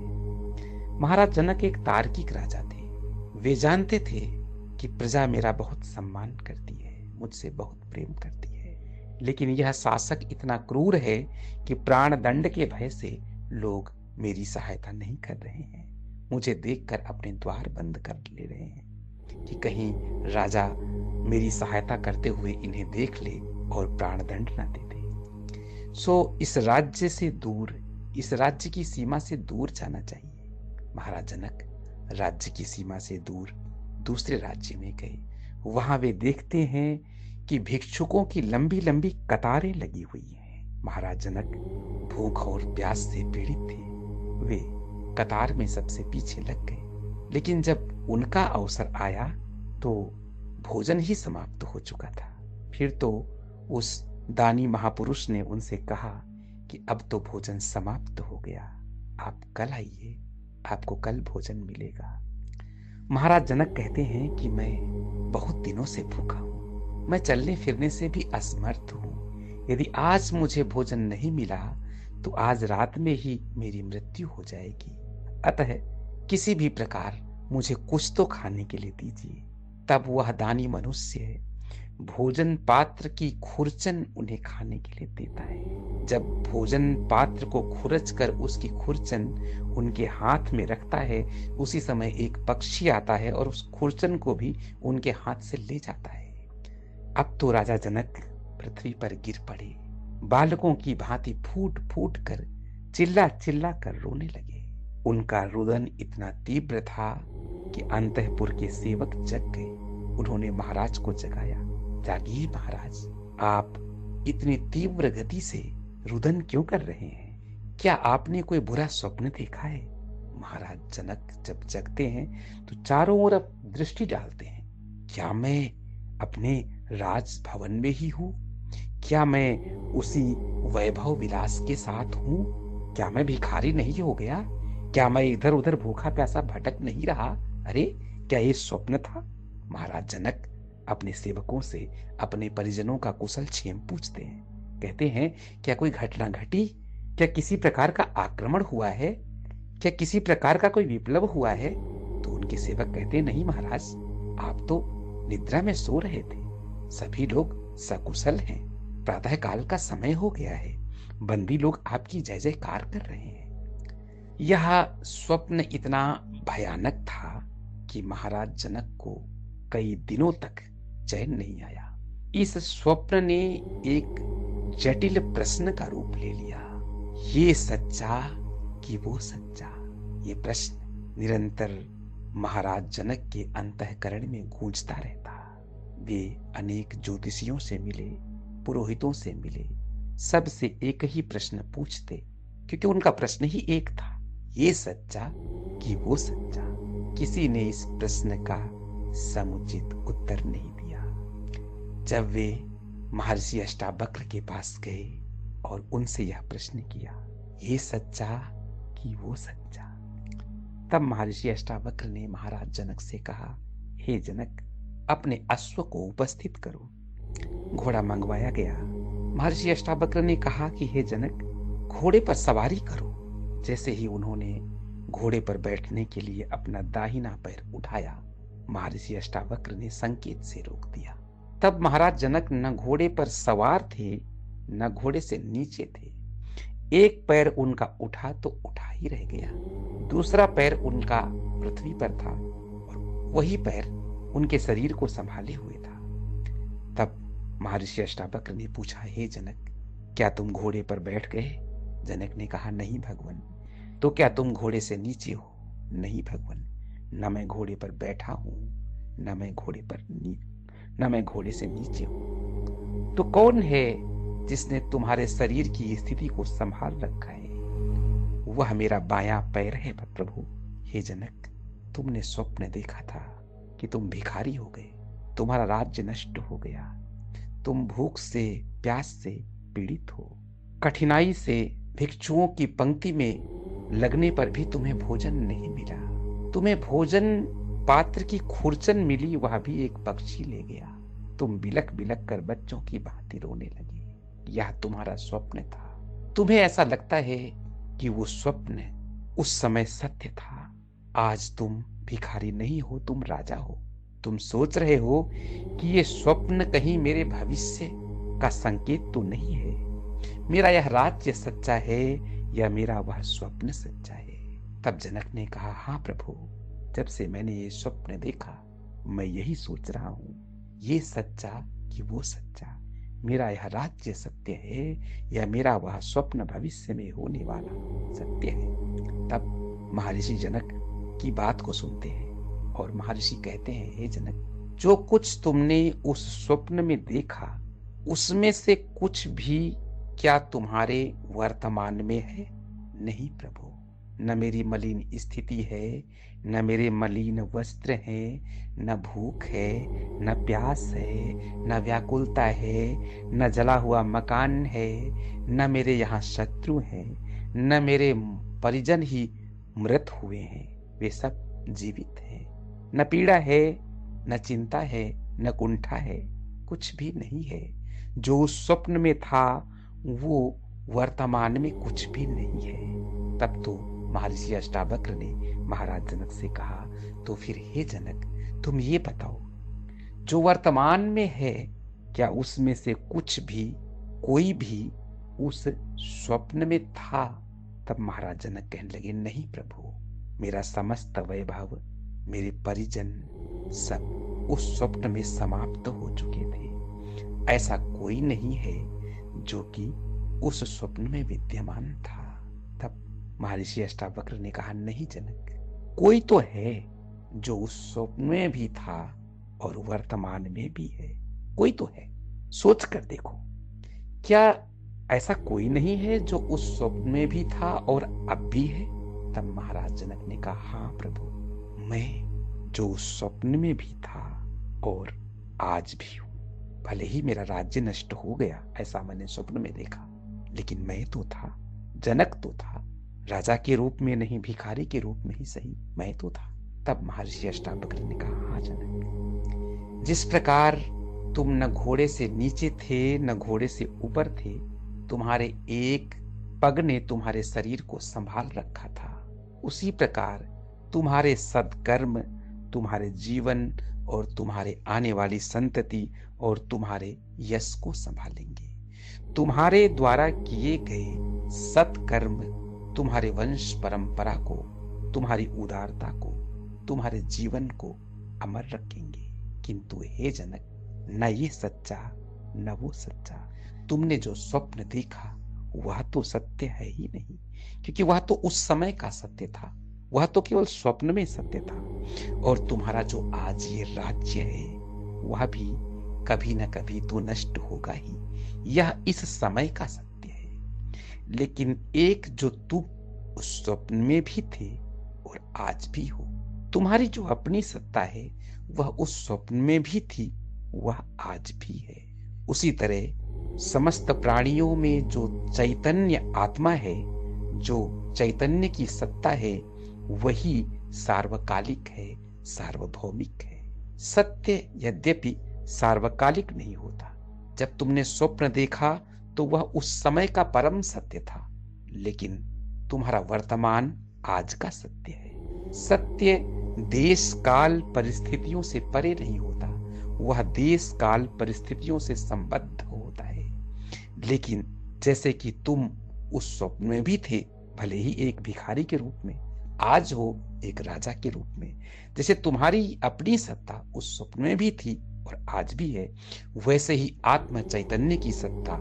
महाराज जनक एक तार्किक राजा थे। वे जानते थे कि प्रजा मेरा बहुत सम्मान करती है, मुझसे बहुत प्रेम करती है, लेकिन यह शासक इतना क्रूर है कि प्राण दंड के भय से लोग मेरी सहायता नहीं कर रहे हैं। मुझे देखकर अपने द्वार बंद कर ले रहे हैं कि कहीं राजा मेरी सहायता करते हुए इन्हें देख ले और प्राण दंड ना दे दे। सो इस राज्य से दूर, इस राज्य की सीमा से दूर जाना चाहिए। महाराज जनक राज्य की सीमा से दूर दूसरे राज्य में गए। वहां वे देखते हैं कि भिक्षुकों की लंबी लंबी कतारें लगी हुई हैं। महाराज जनक भूख और प्यास से पीड़ित थे। वे कतार में सबसे पीछे लग गए, लेकिन जब उनका अवसर आया तो भोजन ही समाप्त हो चुका था। फिर तो उस दानी महापुरुष ने उनसे कहा कि अब तो भोजन समाप्त हो गया, आप कल आइए, आपको कल भोजन मिलेगा। महाराज जनक कहते हैं कि मैं बहुत दिनों से भूखा हूं, मैं चलने फिरने से भी असमर्थ हूं। यदि आज मुझे भोजन नहीं मिला तो आज रात में ही मेरी मृत्यु हो जाएगी। अतः किसी भी प्रकार मुझे कुछ तो खाने के लिए दीजिए। तब वह दानी मनुष्य भोजन पात्र की खुरचन उन्हें खाने के लिए देता है। जब भोजन पात्र को खुरच कर उसकी खुरचन उनके हाथ में रखता है, उसी समय एक पक्षी आता है और उस खुरचन को भी उनके हाथ से ले जाता है। अब तो राजा जनक पृथ्वी पर गिर पड़े, बालकों की भांति फूट फूट कर चिल्ला चिल्ला कर रोने लगे। उनका रुदन इतना तीव्र था कि अंतःपुर के सेवक जग गए। उन्होंने महाराज को जगाया। जागिए महाराज, आप इतनी तीव्र गति से रुदन क्यों कर रहे हैं? क्या आपने कोई बुरा स्वप्न देखा है? महाराज जनक जब जगते हैं तो चारों ओर दृष्टि डालते हैं। क्या मैं अपने राज भवन में ही हूँ? क्या मैं उसी वैभव विलास के साथ हूँ? क्या मैं भिखारी नहीं हो गया? क्या मैं इधर उधर भूखा प्यासा भटक नहीं रहा? अरे क्या ये स्वप्न था? महाराज जनक अपने सेवकों से अपने परिजनों का कुशल क्षेम पूछते हैं। कहते हैं क्या कोई घटना घटी? क्या किसी प्रकार का आक्रमण हुआ है? क्या किसी प्रकार का कोई विप्लव हुआ है? तो उनके सेवक कहते नहीं महाराज, आप तो निद्रा में सो रहे थे, सभी लोग सकुशल हैं, प्रातः काल का समय हो गया है, बंदी लोग आपकी जय जयकार कर रहे हैं। यह स्वप्न इतना भयानक था कि महाराज जनक को कई दिनों तक चैन नहीं आया। इस स्वप्न ने एक जटिल प्रश्न का रूप ले लिया। ये सच्चा कि वो सच्चा? ये प्रश्न निरंतर महाराज जनक के अंतःकरण में गूंजता रहता। वे अनेक ज्योतिषियों से मिले, पुरोहितों से मिले, सबसे एक ही प्रश्न पूछते, क्योंकि उनका प्रश्न ही एक था, ये सच्चा कि वो सच्चा? किसी ने इस प्रश्न का समुचित उत्तर नहीं दिया। जब वे महर्षि अष्टावक्र के पास गए और उनसे यह प्रश्न किया, ये सच्चा कि वो सच्चा? तब महर्षि अष्टावक्र ने महाराज जनक से कहा, हे जनक, अपने अश्व को उपस्थित करो। घोड़ा मंगवाया गया। महर्षि अष्टावक्र ने कहा कि हे जनक, घोड़े पर सवारी करो। जैसे ही उन्होंने घोड़े पर बैठने के लिए अपना दाहिना पैर उठाया, महर्षि अष्टावक्र ने संकेत से रोक दिया। तब महाराज जनक न घोड़े पर सवार थे न घोड़े से नीचे थे। एक पैर उनका उठा तो उठा ही रह गया, दूसरा पैर उनका पृथ्वी पर था और वही पैर उनके शरीर को संभाले हुए था। तब महर्षि अष्टावक्र ने पूछा, हे जनक, क्या तुम घोड़े पर बैठ गए? जनक ने कहा, नहीं भगवान। तो क्या तुम घोड़े से नीचे हो? नहीं भगवान, न मैं घोड़े पर बैठा हूं न मैं घोड़े से नीचे हूं। तो कौन है जिसने तुम्हारे शरीर की स्थिति को संभाल रखा है? वह मेरा बायां पैर है प्रभु। हे जनक, तुमने स्वप्न देखा था कि तुम भिखारी हो गए, तुम्हारा राज्य नष्ट हो गया, तुम भूख से प्यास से पीड़ित हो, कठिनाई से भिक्षुओं की पंक्ति में लगने पर भी तुम्हें भोजन नहीं मिला, तुम्हें भोजन पात्र की खुरचन मिली, वह भी एक पक्षी ले गया, तुम बिलक बिलक कर बच्चों की भांति रोने लगे। यह तुम्हारा स्वप्न था। तुम्हें ऐसा लगता है कि वो स्वप्न उस समय सत्य था। आज तुम भिखारी नहीं हो, तुम राजा हो। तुम सोच रहे हो कि ये स्वप्न कहीं मेरे भविष्य का संकेत तो नहीं है, मेरा यह राज्य सच्चा है या मेरा वह स्वप्न सच्चा है? तब जनक ने कहा, हाँ प्रभु, जब से मैंने ये स्वप्न देखा मैं यही सोच रहा हूं, ये सच्चा कि वो सच्चा, मेरा यह राज्य सत्य है या मेरा वह स्वप्न भविष्य में होने वाला सत्य है? तब महर्षि जनक की बात को सुनते हैं और महर्षि कहते हैं, हे जनक, जो कुछ तुमने उस स्वप्न में देखा उसमें से कुछ भी क्या तुम्हारे वर्तमान में है? नहीं प्रभु, न मेरी मलिन स्थिति है, न मेरे मलिन वस्त्र हैं, न भूख है, न प्यास है, न व्याकुलता है, न जला हुआ मकान है, न मेरे यहाँ शत्रु हैं, न मेरे परिजन ही मृत हुए हैं, वे सब जीवित हैं। न पीड़ा है, न चिंता है, न कुंठा है, कुछ भी नहीं है। जो उस स्वप्न में था वो वर्तमान में कुछ भी नहीं है। तब तो महर्षि अष्टावक्र ने महाराज जनक से कहा, तो फिर हे जनक, तुम ये बताओ, जो वर्तमान में है क्या उसमें से कुछ भी कोई भी उस स्वप्न में था? तब महाराज जनक कहने लगे, नहीं प्रभु, मेरा समस्त वैभव, मेरे परिजन सब उस स्वप्न में समाप्त हो चुके थे। ऐसा कोई नहीं है जो कि उस स्वप्न में विद्यमान था। तब महर्षि अष्टावक्र ने कहा, नहीं जनक, कोई तो है जो उस स्वप्न में भी था और वर्तमान में भी है। कोई तो है, सोच कर देखो, क्या ऐसा कोई नहीं है जो उस स्वप्न में भी था और अब भी है? तब महाराज जनक ने कहा, हाँ प्रभु, मैं जो उस स्वप्न में भी था और आज भी हूं। भले ही मेरा राज्य नष्ट हो गया, ऐसा मैंने स्वप्न में देखा, लेकिन मैं तो था, जनक तो था, राजा के रूप में नहीं, भिखारी के रूप में ही सही, मैं तो था। तब महर्षि अष्टावक्र ने कहा, हाँ जनक, जिस प्रकार तुम न घोड़े से नीचे थे न घोड़े से ऊपर थे, तुम्हारे एक पग ने तुम्हारे शरीर को संभाल रखा था, उसी प्रकार तुम्हारे सद्कर्म तुम्हारे जीवन और तुम्हारे आने वाली संतति और तुम्हारे यश को संभालेंगे। तुम्हारे द्वारा किए गए सत्कर्म तुम्हारे वंश परंपरा को, तुम्हारी उदारता को, तुम्हारे जीवन को अमर रखेंगे। किंतु हे जनक, न ये सच्चा न वो सच्चा, तुमने जो स्वप्न देखा वह तो सत्य है ही नहीं, क्योंकि वह तो उस समय का सत्य था, वह तो केवल स्वप्न में सत्य था। और तुम्हारा जो आज ये राज्य है वह भी कभी न कभी तो नष्ट होगा ही, यह इस समय का सत्य है। लेकिन एक जो तुम उस स्वप्न में भी थे और आज भी हो, तुम्हारी जो अपनी सत्ता है वह उस स्वप्न में भी थी, वह आज भी है। उसी तरह समस्त प्राणियों में जो चैतन्य आत्मा है, जो चैतन्य की सत्ता है, वही सार्वकालिक है, सार्वभौमिक है। सत्य यद्यपि सार्वकालिक नहीं होता। जब तुमने स्वप्न देखा तो वह उस समय का परम सत्य था, लेकिन तुम्हारा वर्तमान आज का सत्य है। सत्य देश काल परिस्थितियों से परे नहीं होता, वह देश काल परिस्थितियों से संबद्ध होता है। लेकिन जैसे कि तुम उस स्वप्न में भी थे, भले ही एक भिखारी के रूप में, आज हो एक राजा के रूप में। जैसे तुम्हारी अपनी सत्ता उस स्वप्न में भी थी और आज भी है, वैसे ही आत्म चैतन्य की सत्ता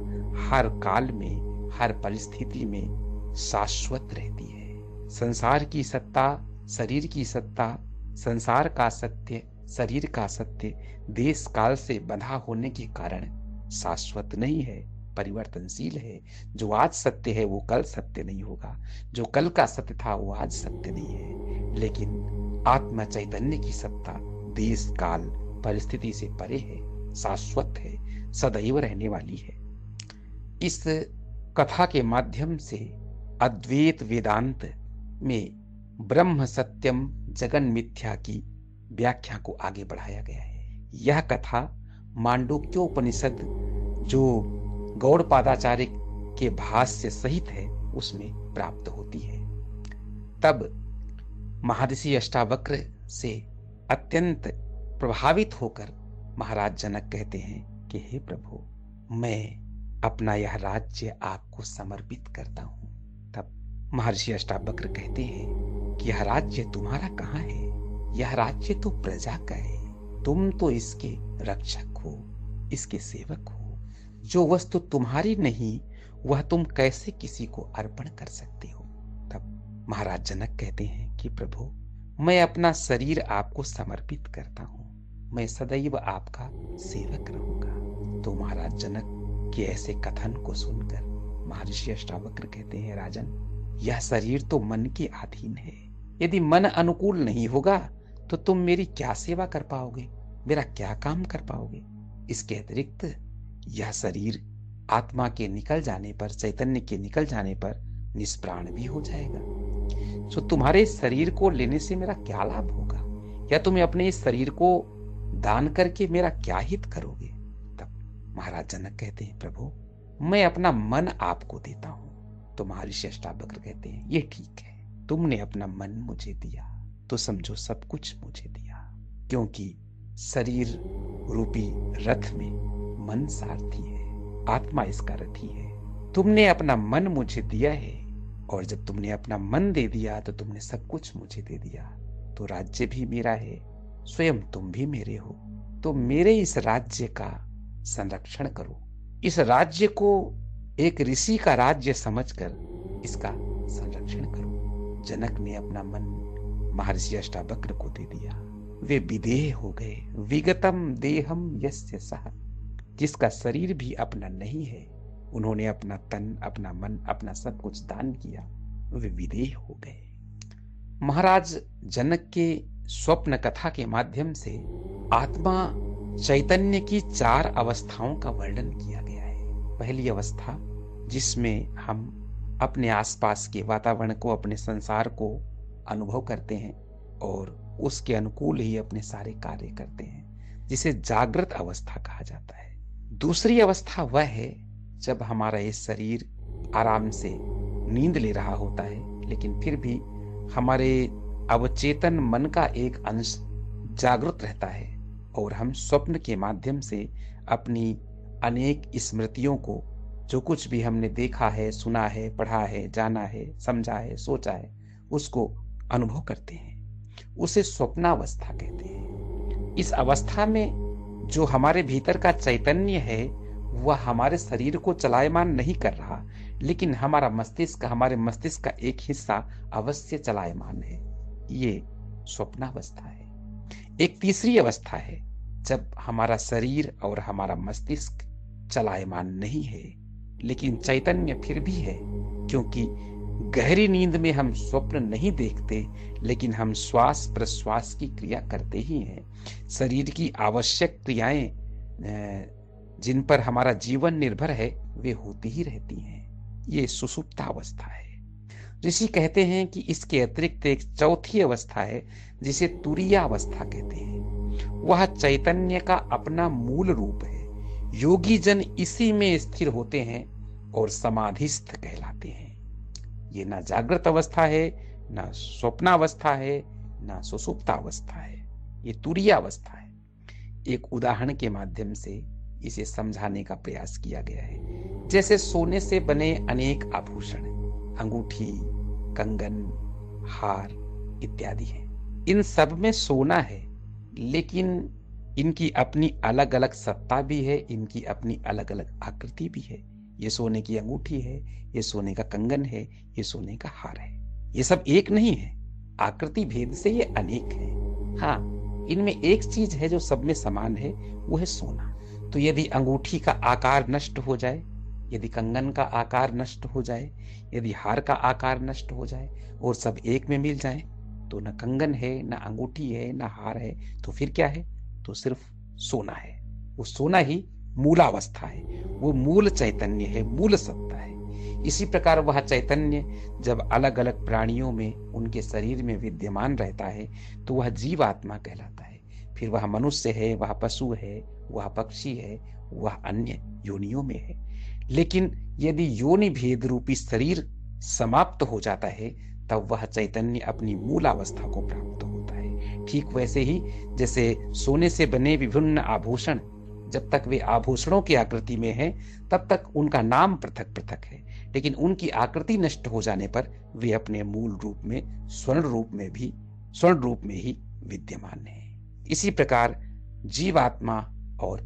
हर काल में, हर परिस्थिति में शाश्वत रहती है। संसार की सत्ता, शरीर की सत्ता, संसार का सत्य, शरीर का सत्य देश काल से बंधा होने के कारण शाश्वत नहीं है, परिवर्तनशील है। जो आज सत्य है वो कल सत्य नहीं होगा, जो कल का सत्य था वो आज सत्य नहीं है। लेकिन आत्म चैतन्य की सत्ता देश काल परिस्थिति से परे है, शाश्वत है, सदैव रहने वाली है। इस कथा के माध्यम से अद्वैत वेदांत में ब्रह्म सत्यम जगन मिथ्या की व्याख्या को आगे बढ़ाया गया है। यह कथा मांडूक्योपनिषद जो गौड़पादाचार्य के भाष्य सहित है उसमें प्राप्त होती है। तब महर्षि अष्टावक्र से अत्यंत प्रभावित होकर महाराज जनक कहते हैं कि हे प्रभु, मैं अपना यह राज्य आपको समर्पित करता हूं। तब महर्षि अष्टावक्र कहते हैं कि यह राज्य तुम्हारा कहाँ है? यह राज्य तो प्रजा का है, तुम तो इसके रक्षक हो, इसके सेवक हो। जो वस्तु तुम्हारी नहीं वह तुम कैसे किसी को अर्पण कर सकते हो? तब महाराज जनक कहते हैं कि प्रभु, मैं अपना शरीर आपको समर्पित करता हूं, मैं सदैव आपका सेवक रहूंगा। तो महाराज जनक के ऐसे कथन को सुनकर महर्षि अष्टावक्र कहते हैं, राजन, यह शरीर तो मन के अधीन है। यदि मन अनुकूल नहीं होगा तो तुम मेरी क्या सेवा कर पाओगे, मेरा क्या काम कर पाओगे? इसके अतिरिक्त यह शरीर आत्मा के निकल जाने पर, चैतन्य के निकल जाने पर निष्प्राण भी हो जाएगा। तो तुम्हारे शरीर को लेने से मेरा क्या लाभ होगा, या तुम्हें अपने इस शरीर को दान करके मेरा क्या हित करोगे? तब महाराज जनक कहते हैं, प्रभु, मैं अपना मन आपको देता हूं। तो महर्षि अष्टावक्र कहते हैं, ये ठीक है, तुमने अपना मन मुझे दिया तो समझो सब कुछ मुझे दिया, क्योंकि शरीर रूपी रथ में मन सारथी है, आत्मा इसका रथी है। तुमने अपना मन मुझे दिया है, और जब तुमने अपना मन दे दिया तो तुमने सब कुछ मुझे दे दिया। तो राज्य भी मेरा है, स्वयं तुम भी मेरे हो। तो मेरे इस राज्य का संरक्षण करो, इस राज्य को एक ऋषि का राज्य समझकर इसका संरक्षण करो। जनक ने अपना मन महर्षि अष्टावक्र को दे दिया। वे विदेह हो गए। विगतम देहम यस्य सह, जिसका शरीर भी अपना नहीं है, उन्होंने अपना तन, अपना मन, अपना सब कुछ दान किया, वे विदेह हो गए। महाराज जनक के स्वप्न कथा के माध्यम से आत्मा चैतन्य की 4 अवस्थाओं का वर्णन किया गया है। पहली अवस्था जिसमें हम अपने आसपास के वातावरण को, अपने संसार को अनुभव करते हैं और उसके अनुकूल ही अपने सारे कार्य करते हैं, जिसे जागृत अवस्था कहा जाता है। दूसरी अवस्था वह है जब हमारा ये शरीर आराम से नींद ले रहा होता है, लेकिन फिर भी हमारे अवचेतन मन का एक अंश जागृत रहता है और हम स्वप्न के माध्यम से अपनी अनेक स्मृतियों को, जो कुछ भी हमने देखा है, सुना है, पढ़ा है, जाना है, समझा है, सोचा है, उसको अनुभव करते हैं। उसे स्वप्नावस्था कहते हैं। इस अवस्था में जो हमारे भीतर का चैतन्य है वह हमारे शरीर को चलायमान नहीं कर रहा, लेकिन हमारे मस्तिष्क का एक हिस्सा अवश्य चलायमान है। ये स्वप्नावस्था है। एक तीसरी अवस्था है जब हमारा शरीर और हमारा मस्तिष्क चलायमान नहीं है, लेकिन चैतन्य फिर भी है, क्योंकि गहरी नींद में हम स्वप्न नहीं देखते, लेकिन हम श्वास प्रश्वास की क्रिया करते ही हैं। शरीर की आवश्यक क्रियाएं जिन पर हमारा जीवन निर्भर है वे होती ही रहती हैं। ये सुषुप्तावस्था है। ऋषि कहते हैं कि इसके अतिरिक्त एक चौथी अवस्था है जिसे तुरीयावस्था कहते हैं। वह चैतन्य का अपना मूल रूप है। योगी जन इसी में स्थिर होते हैं और समाधिस्थ कहलाते हैं। ये ना जागृत अवस्था है, ना स्वप्नावस्था है, ना सुषुप्तावस्था है। ये तुरीयावस्था है। एक उदाहरण के माध्यम से इसे समझाने का प्रयास किया गया है। जैसे सोने से बने अनेक आभूषण, अंगूठी, कंगन, हार इत्यादि हैं। इन सब में सोना है, लेकिन इनकी अपनी अलग अलग सत्ता भी है, इनकी अपनी अलग अलग आकृति भी है। ये सोने की अंगूठी है, ये सोने का कंगन है, ये सोने का हार है। ये सब एक नहीं है, आकृति भेद से ये अनेक है। हाँ, इनमें एक चीज है जो सब में समान है, वो है सोना। तो यदि अंगूठी का आकार नष्ट हो जाए, यदि कंगन का आकार नष्ट हो जाए, यदि हार का आकार नष्ट हो जाए और सब एक में मिल जाए, तो न कंगन है, न अंगूठी है, न हार है, तो फिर क्या है? तो सिर्फ सोना है। वो सोना ही मूलावस्था है, वो मूल चैतन्य है, मूल सत्ता है। इसी प्रकार वह चैतन्य जब अलग अलग प्राणियों में उनके शरीर में विद्यमान रहता है तो वह जीवात्मा कहलाता है। फिर वह मनुष्य है, वह पशु है, वह पक्षी है, वह अन्य योनियों में है। लेकिन यदि योनि भेद रूपी शरीर समाप्त हो जाता है तब वह चैतन्य अपनी मूल अवस्था को प्राप्त होता है। ठीक वैसे ही जैसे सोने से बने विभिन्न आभूषण जब तक वे आभूषणों की आकृति में हैं तब तक उनका नाम पृथक पृथक है, लेकिन उनकी आकृति नष्ट हो जाने पर वे अपने मूल रूप में स्वर्ण रूप में ही विद्यमान है। इसी प्रकार जीवात्मा और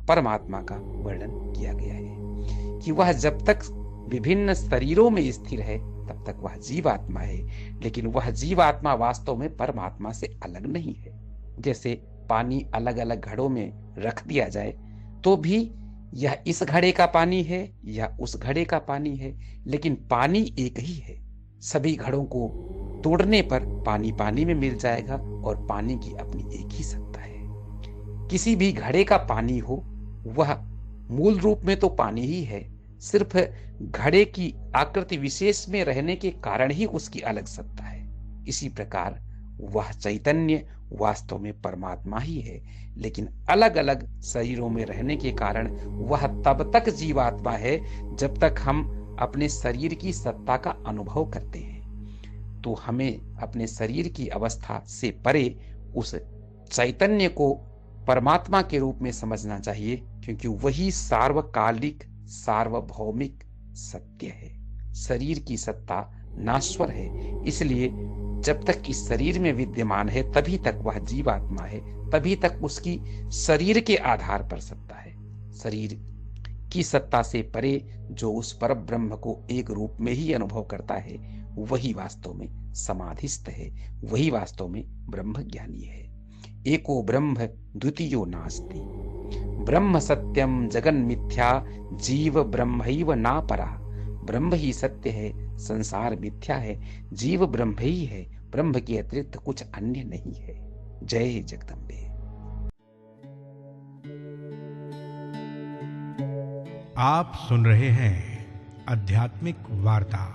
परमात्मा का वर्णन किया गया है कि वह जब तक विभिन्न शरीरों में स्थिर है तब तक वह जीवात्मा है, लेकिन वह जीवात्मा वास्तव में परमात्मा से अलग नहीं है। जैसे पानी अलग अलग घड़ों में रख दिया जाए तो भी यह इस घड़े का पानी है या उस घड़े का पानी है, लेकिन पानी एक ही है। सभी घड़ों को तोड़ने पर पानी पानी में मिल जाएगा और पानी की अपनी एक ही सत्ता है। किसी भी घड़े का पानी हो वह मूल रूप में तो पानी ही है, सिर्फ घड़े की आकृति विशेष में रहने के कारण ही उसकी अलग सत्ता है। इसी प्रकार वह चैतन्य वास्तव में परमात्मा ही है, लेकिन अलग अलग शरीरों में रहने के कारण वह तब तक जीवात्मा है जब तक हम अपने शरीर की सत्ता का अनुभव करते हैं। तो हमें अपने शरीर की अवस्था से परे उस चैतन्य को परमात्मा के रूप में समझना चाहिए, क्योंकि वही सार्वकालिक सार्वभौमिक सत्य है। शरीर की सत्ता नाश्वर है, इसलिए जब तक इस शरीर में विद्यमान है तभी तक वह जीवात्मा है, तभी तक उसकी शरीर के आधार पर सत्ता है। शरीर की सत्ता से परे जो उस परम ब्रह्म को एक रूप में ही अनुभव करता है वही वास्तव में समाधिस्थ है, वही वास्तव में ब्रह्म ज्ञानी है। एको ब्रह्म द्वितीयो नास्ति, ब्रह्म सत्यम जगन मिथ्या, जीव ब्रह्मैव ना परा। ब्रह्म ही सत्य है, संसार मिथ्या है, जीव ब्रह्म ही है, ब्रह्म के अतिरिक्त कुछ अन्य नहीं है। जय जगदम्बे। आप सुन रहे हैं आध्यात्मिक वार्ता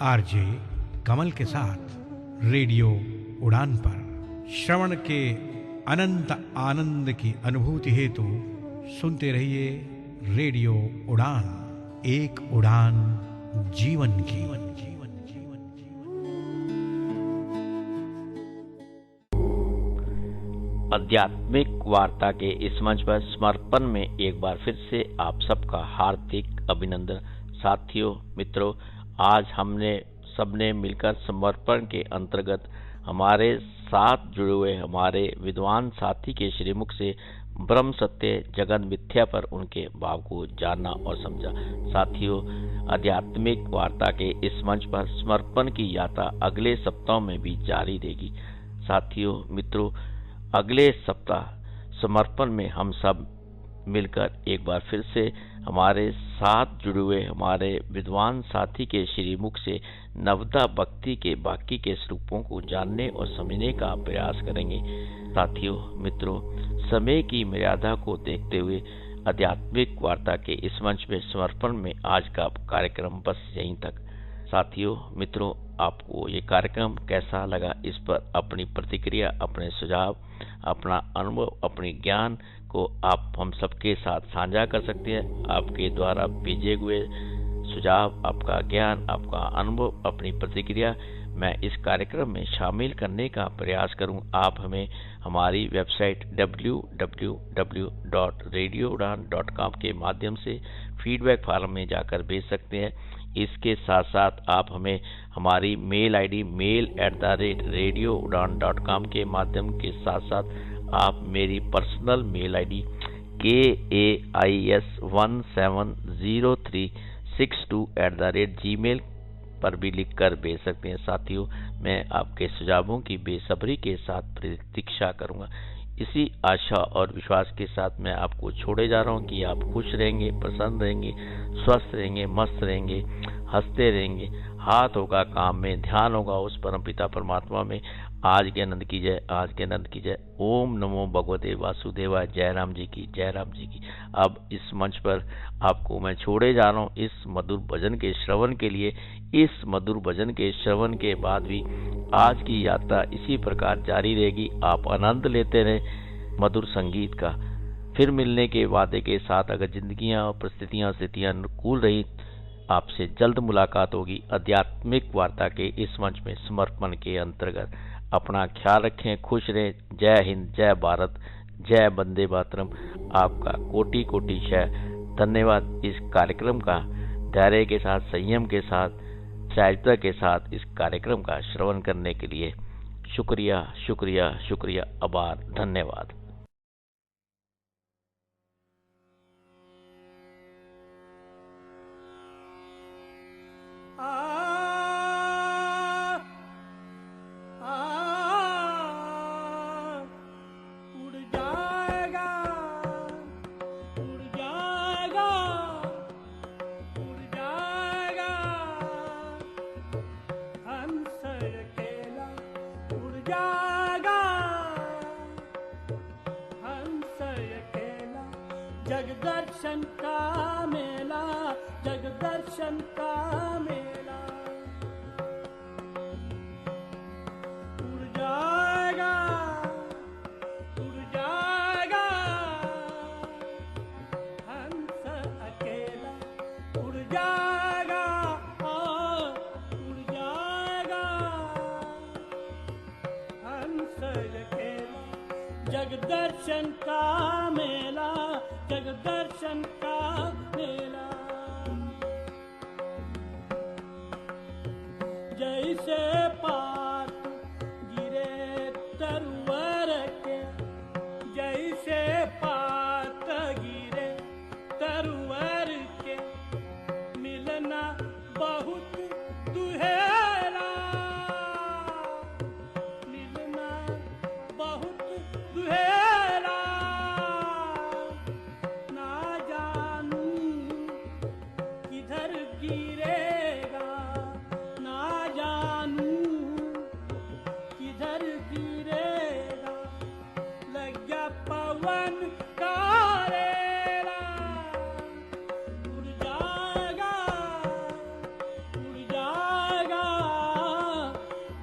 आरजे कमल के साथ रेडियो उड़ान पर। श्रवण के अनंत आनंद की अनुभूति हेतु सुनते रहिए रेडियो उड़ान, एक उड़ान जीवन की। आध्यात्मिक वार्ता के इस मंच पर समर्पण में एक बार फिर से आप सबका हार्दिक अभिनंदन। साथियों, मित्रों, आज हमने सबने मिलकर समर्पण के अंतर्गत हमारे साथ जुड़े हुए हमारे विद्वान साथी के श्रीमुख से ब्रह्म सत्य जगन मिथ्या पर उनके भाव को जाना और समझा। साथियों, आध्यात्मिक वार्ता के इस मंच पर समर्पण की यात्रा अगले सप्ताह में भी जारी रहेगी। साथियों, मित्रों, अगले सप्ताह समर्पण में हम सब मिलकर एक बार फिर से हमारे साथ जुड़े हुए हमारे विद्वान साथी के श्रीमुख से नवदा भक्ति के बाकी के स्वरूपों को जानने और समझने का प्रयास करेंगे। साथियों, मित्रों, समय की मर्यादा को देखते हुए आध्यात्मिक वार्ता के इस मंच में समर्पण में आज का कार्यक्रम बस यहीं तक। साथियों, मित्रों, आपको ये कार्यक्रम कैसा लगा, इस पर अपनी प्रतिक्रिया, अपने सुझाव, अपना अनुभव, अपनी ज्ञान को आप हम सबके साथ साझा कर सकते हैं। आपके द्वारा भेजे हुए सुझाव, आपका ज्ञान, आपका अनुभव, अपनी प्रतिक्रिया मैं इस कार्यक्रम में शामिल करने का प्रयास करूं। आप हमें हमारी वेबसाइट www.radioudan.com के माध्यम से फीडबैक फॉर्म में जाकर भेज सकते हैं। इसके साथ साथ आप हमें हमारी मेल आईडी mail@radioudan.com के माध्यम के साथ साथ आप मेरी पर्सनल मेल आईडी KAIS170362 पर भी लिखकर भेज सकते हैं। साथियों, मैं आपके सुझावों की बेसब्री के साथ प्रतीक्षा करूंगा। इसी आशा और विश्वास के साथ मैं आपको छोड़े जा रहा हूं कि आप खुश रहेंगे, प्रसन्न रहेंगे, स्वस्थ रहेंगे, मस्त रहेंगे, हंसते रहेंगे। हाथ होगा काम में, ध्यान होगा उस परमपिता परमात्मा में। आज के आनंद की जय, आज के आनंद की जय। ओम नमो भगवते वासुदेवाय। जय राम जी की, जय राम जी की। अब इस मंच पर आपको मैं छोड़े जा रहा हूँ इस मधुर भजन के श्रवण के लिए। इस मधुर भजन के श्रवण के बाद भी आज की यात्रा इसी प्रकार जारी रहेगी। आप आनंद लेते रहें मधुर संगीत का। फिर मिलने के वादे के साथ, अगर जिंदगियां और परिस्थितियां स्थितियां अनुकूल रही, आपसे जल्द मुलाकात होगी आध्यात्मिक वार्ता के इस मंच में समर्पण के अंतर्गत। अपना ख्याल रखें, खुश रहें। जय हिंद, जय भारत, जय वंदे मातरम। आपका कोटि कोटि शय धन्यवाद। इस कार्यक्रम का धैर्य के साथ, संयम के साथ, सहजता के साथ इस कार्यक्रम का श्रवण करने के लिए शुक्रिया, शुक्रिया, शुक्रिया, आभार, धन्यवाद। जगदर्शन का मेला, जगदर्शन का मेला, उड़ जाएगा, उड़ जाएगा हंस अकेला, उड़ जाएगा, उड़ जाएगा हंस अकेला। जगदर्शन का मेला, जगदर्शन का मेला। जैसे पात गिरे तरवर के, जैसे पात गिरे तरवर के, मिलना बहुत दुहेरा, मिलना बहुत दुहेरा। गिरेगा ना जानू किधर गिरेगा, लग गया पवन का रेला। उड़ जाएगा, उड़ जाएगा,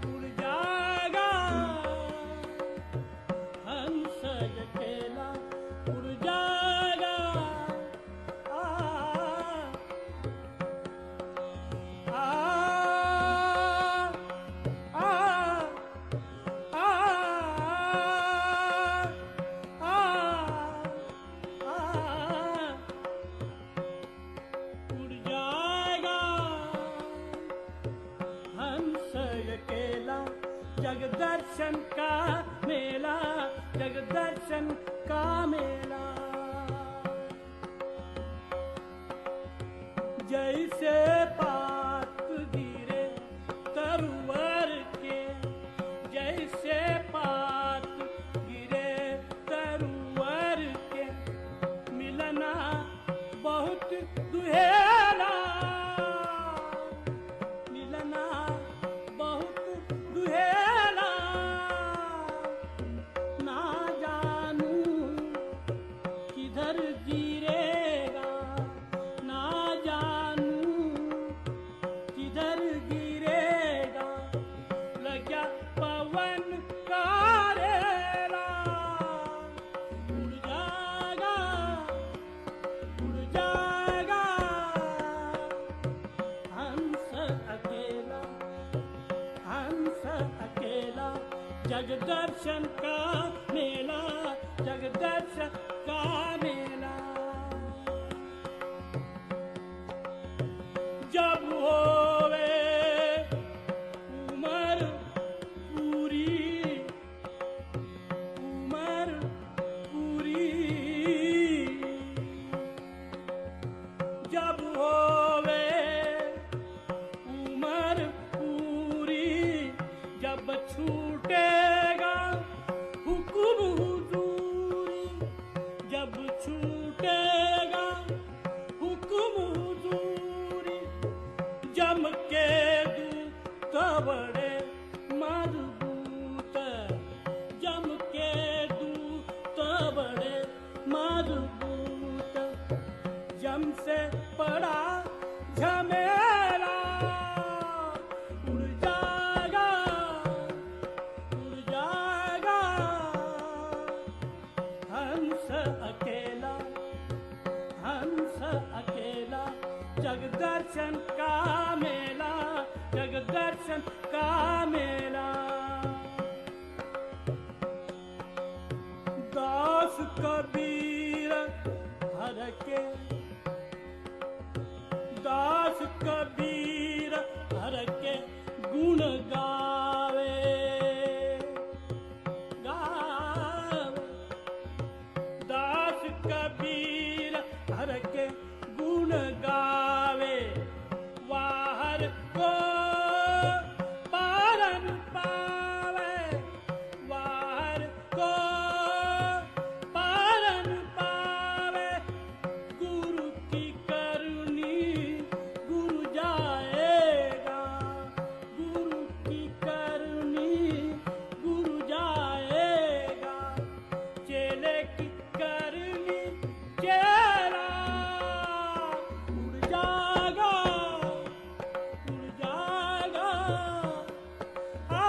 उड़ जाएगा हंस अकेला, उड़ जाएगा। जगदर्शन का मेला, जगदर्शन का मेला। जैसे पात गिरे तरवर के, जैसे पात गिरे तरवर के, मिलना बहुत दुहेरा, मिलना बहुत दुहेरा। ना जानू किधर गिरेगा, ना जानू अकेला जग दर्शन का मेला, जग दर्शन का मेला। जब होवे उमर पूरी, उमर पूरी, जब होवे उमर पूरी, जब छूटेगा हुक्म हुजूरी, जब छूटेगा हुक्म हुजूरी, जम के दूत बड़े मजबूत, जम के दूत बड़े मजबूत, जम से पड़ा झमेला, उड़ जाएगा, उड़ जाएगा हंस अकेला, हंस अकेला जग दर्शन का मेला, जग दर्शन का मेला। दास कबीर हर के, दास कबीर हर के गुण गावे, गावे, दास कबीर हर के गुण गावे, वाहर को पारन पावे, वाहर को पारन पावे, गुरु की करुणी गुरु जाएगा, गुरु की करुणी गुरु जाएगा, चेले की करनी चेला उड़ जाएगा, उड़ जाएगा, आ,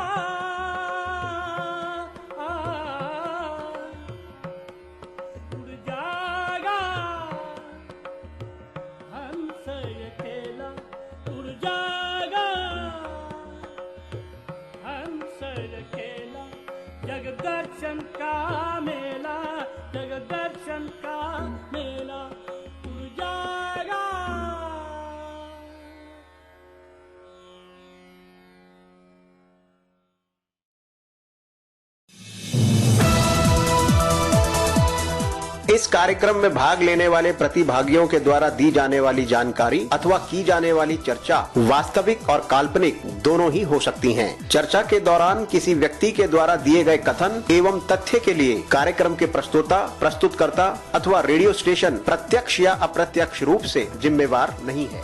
उड़ जाएगा हंस अकेला, उड़ जाएगा हंस अकेला जग दर्शन का मेला, जग दर्शन का मेला उड़ जाएगा। इस कार्यक्रम में भाग लेने वाले प्रतिभागियों के द्वारा दी जाने वाली जानकारी अथवा की जाने वाली चर्चा वास्तविक और काल्पनिक दोनों ही हो सकती हैं। चर्चा के दौरान किसी व्यक्ति के द्वारा दिए गए कथन एवं तथ्य के लिए कार्यक्रम के प्रस्तोता, प्रस्तुतकर्ता अथवा रेडियो स्टेशन प्रत्यक्ष या अप्रत्यक्ष रूप से जिम्मेवार नहीं है।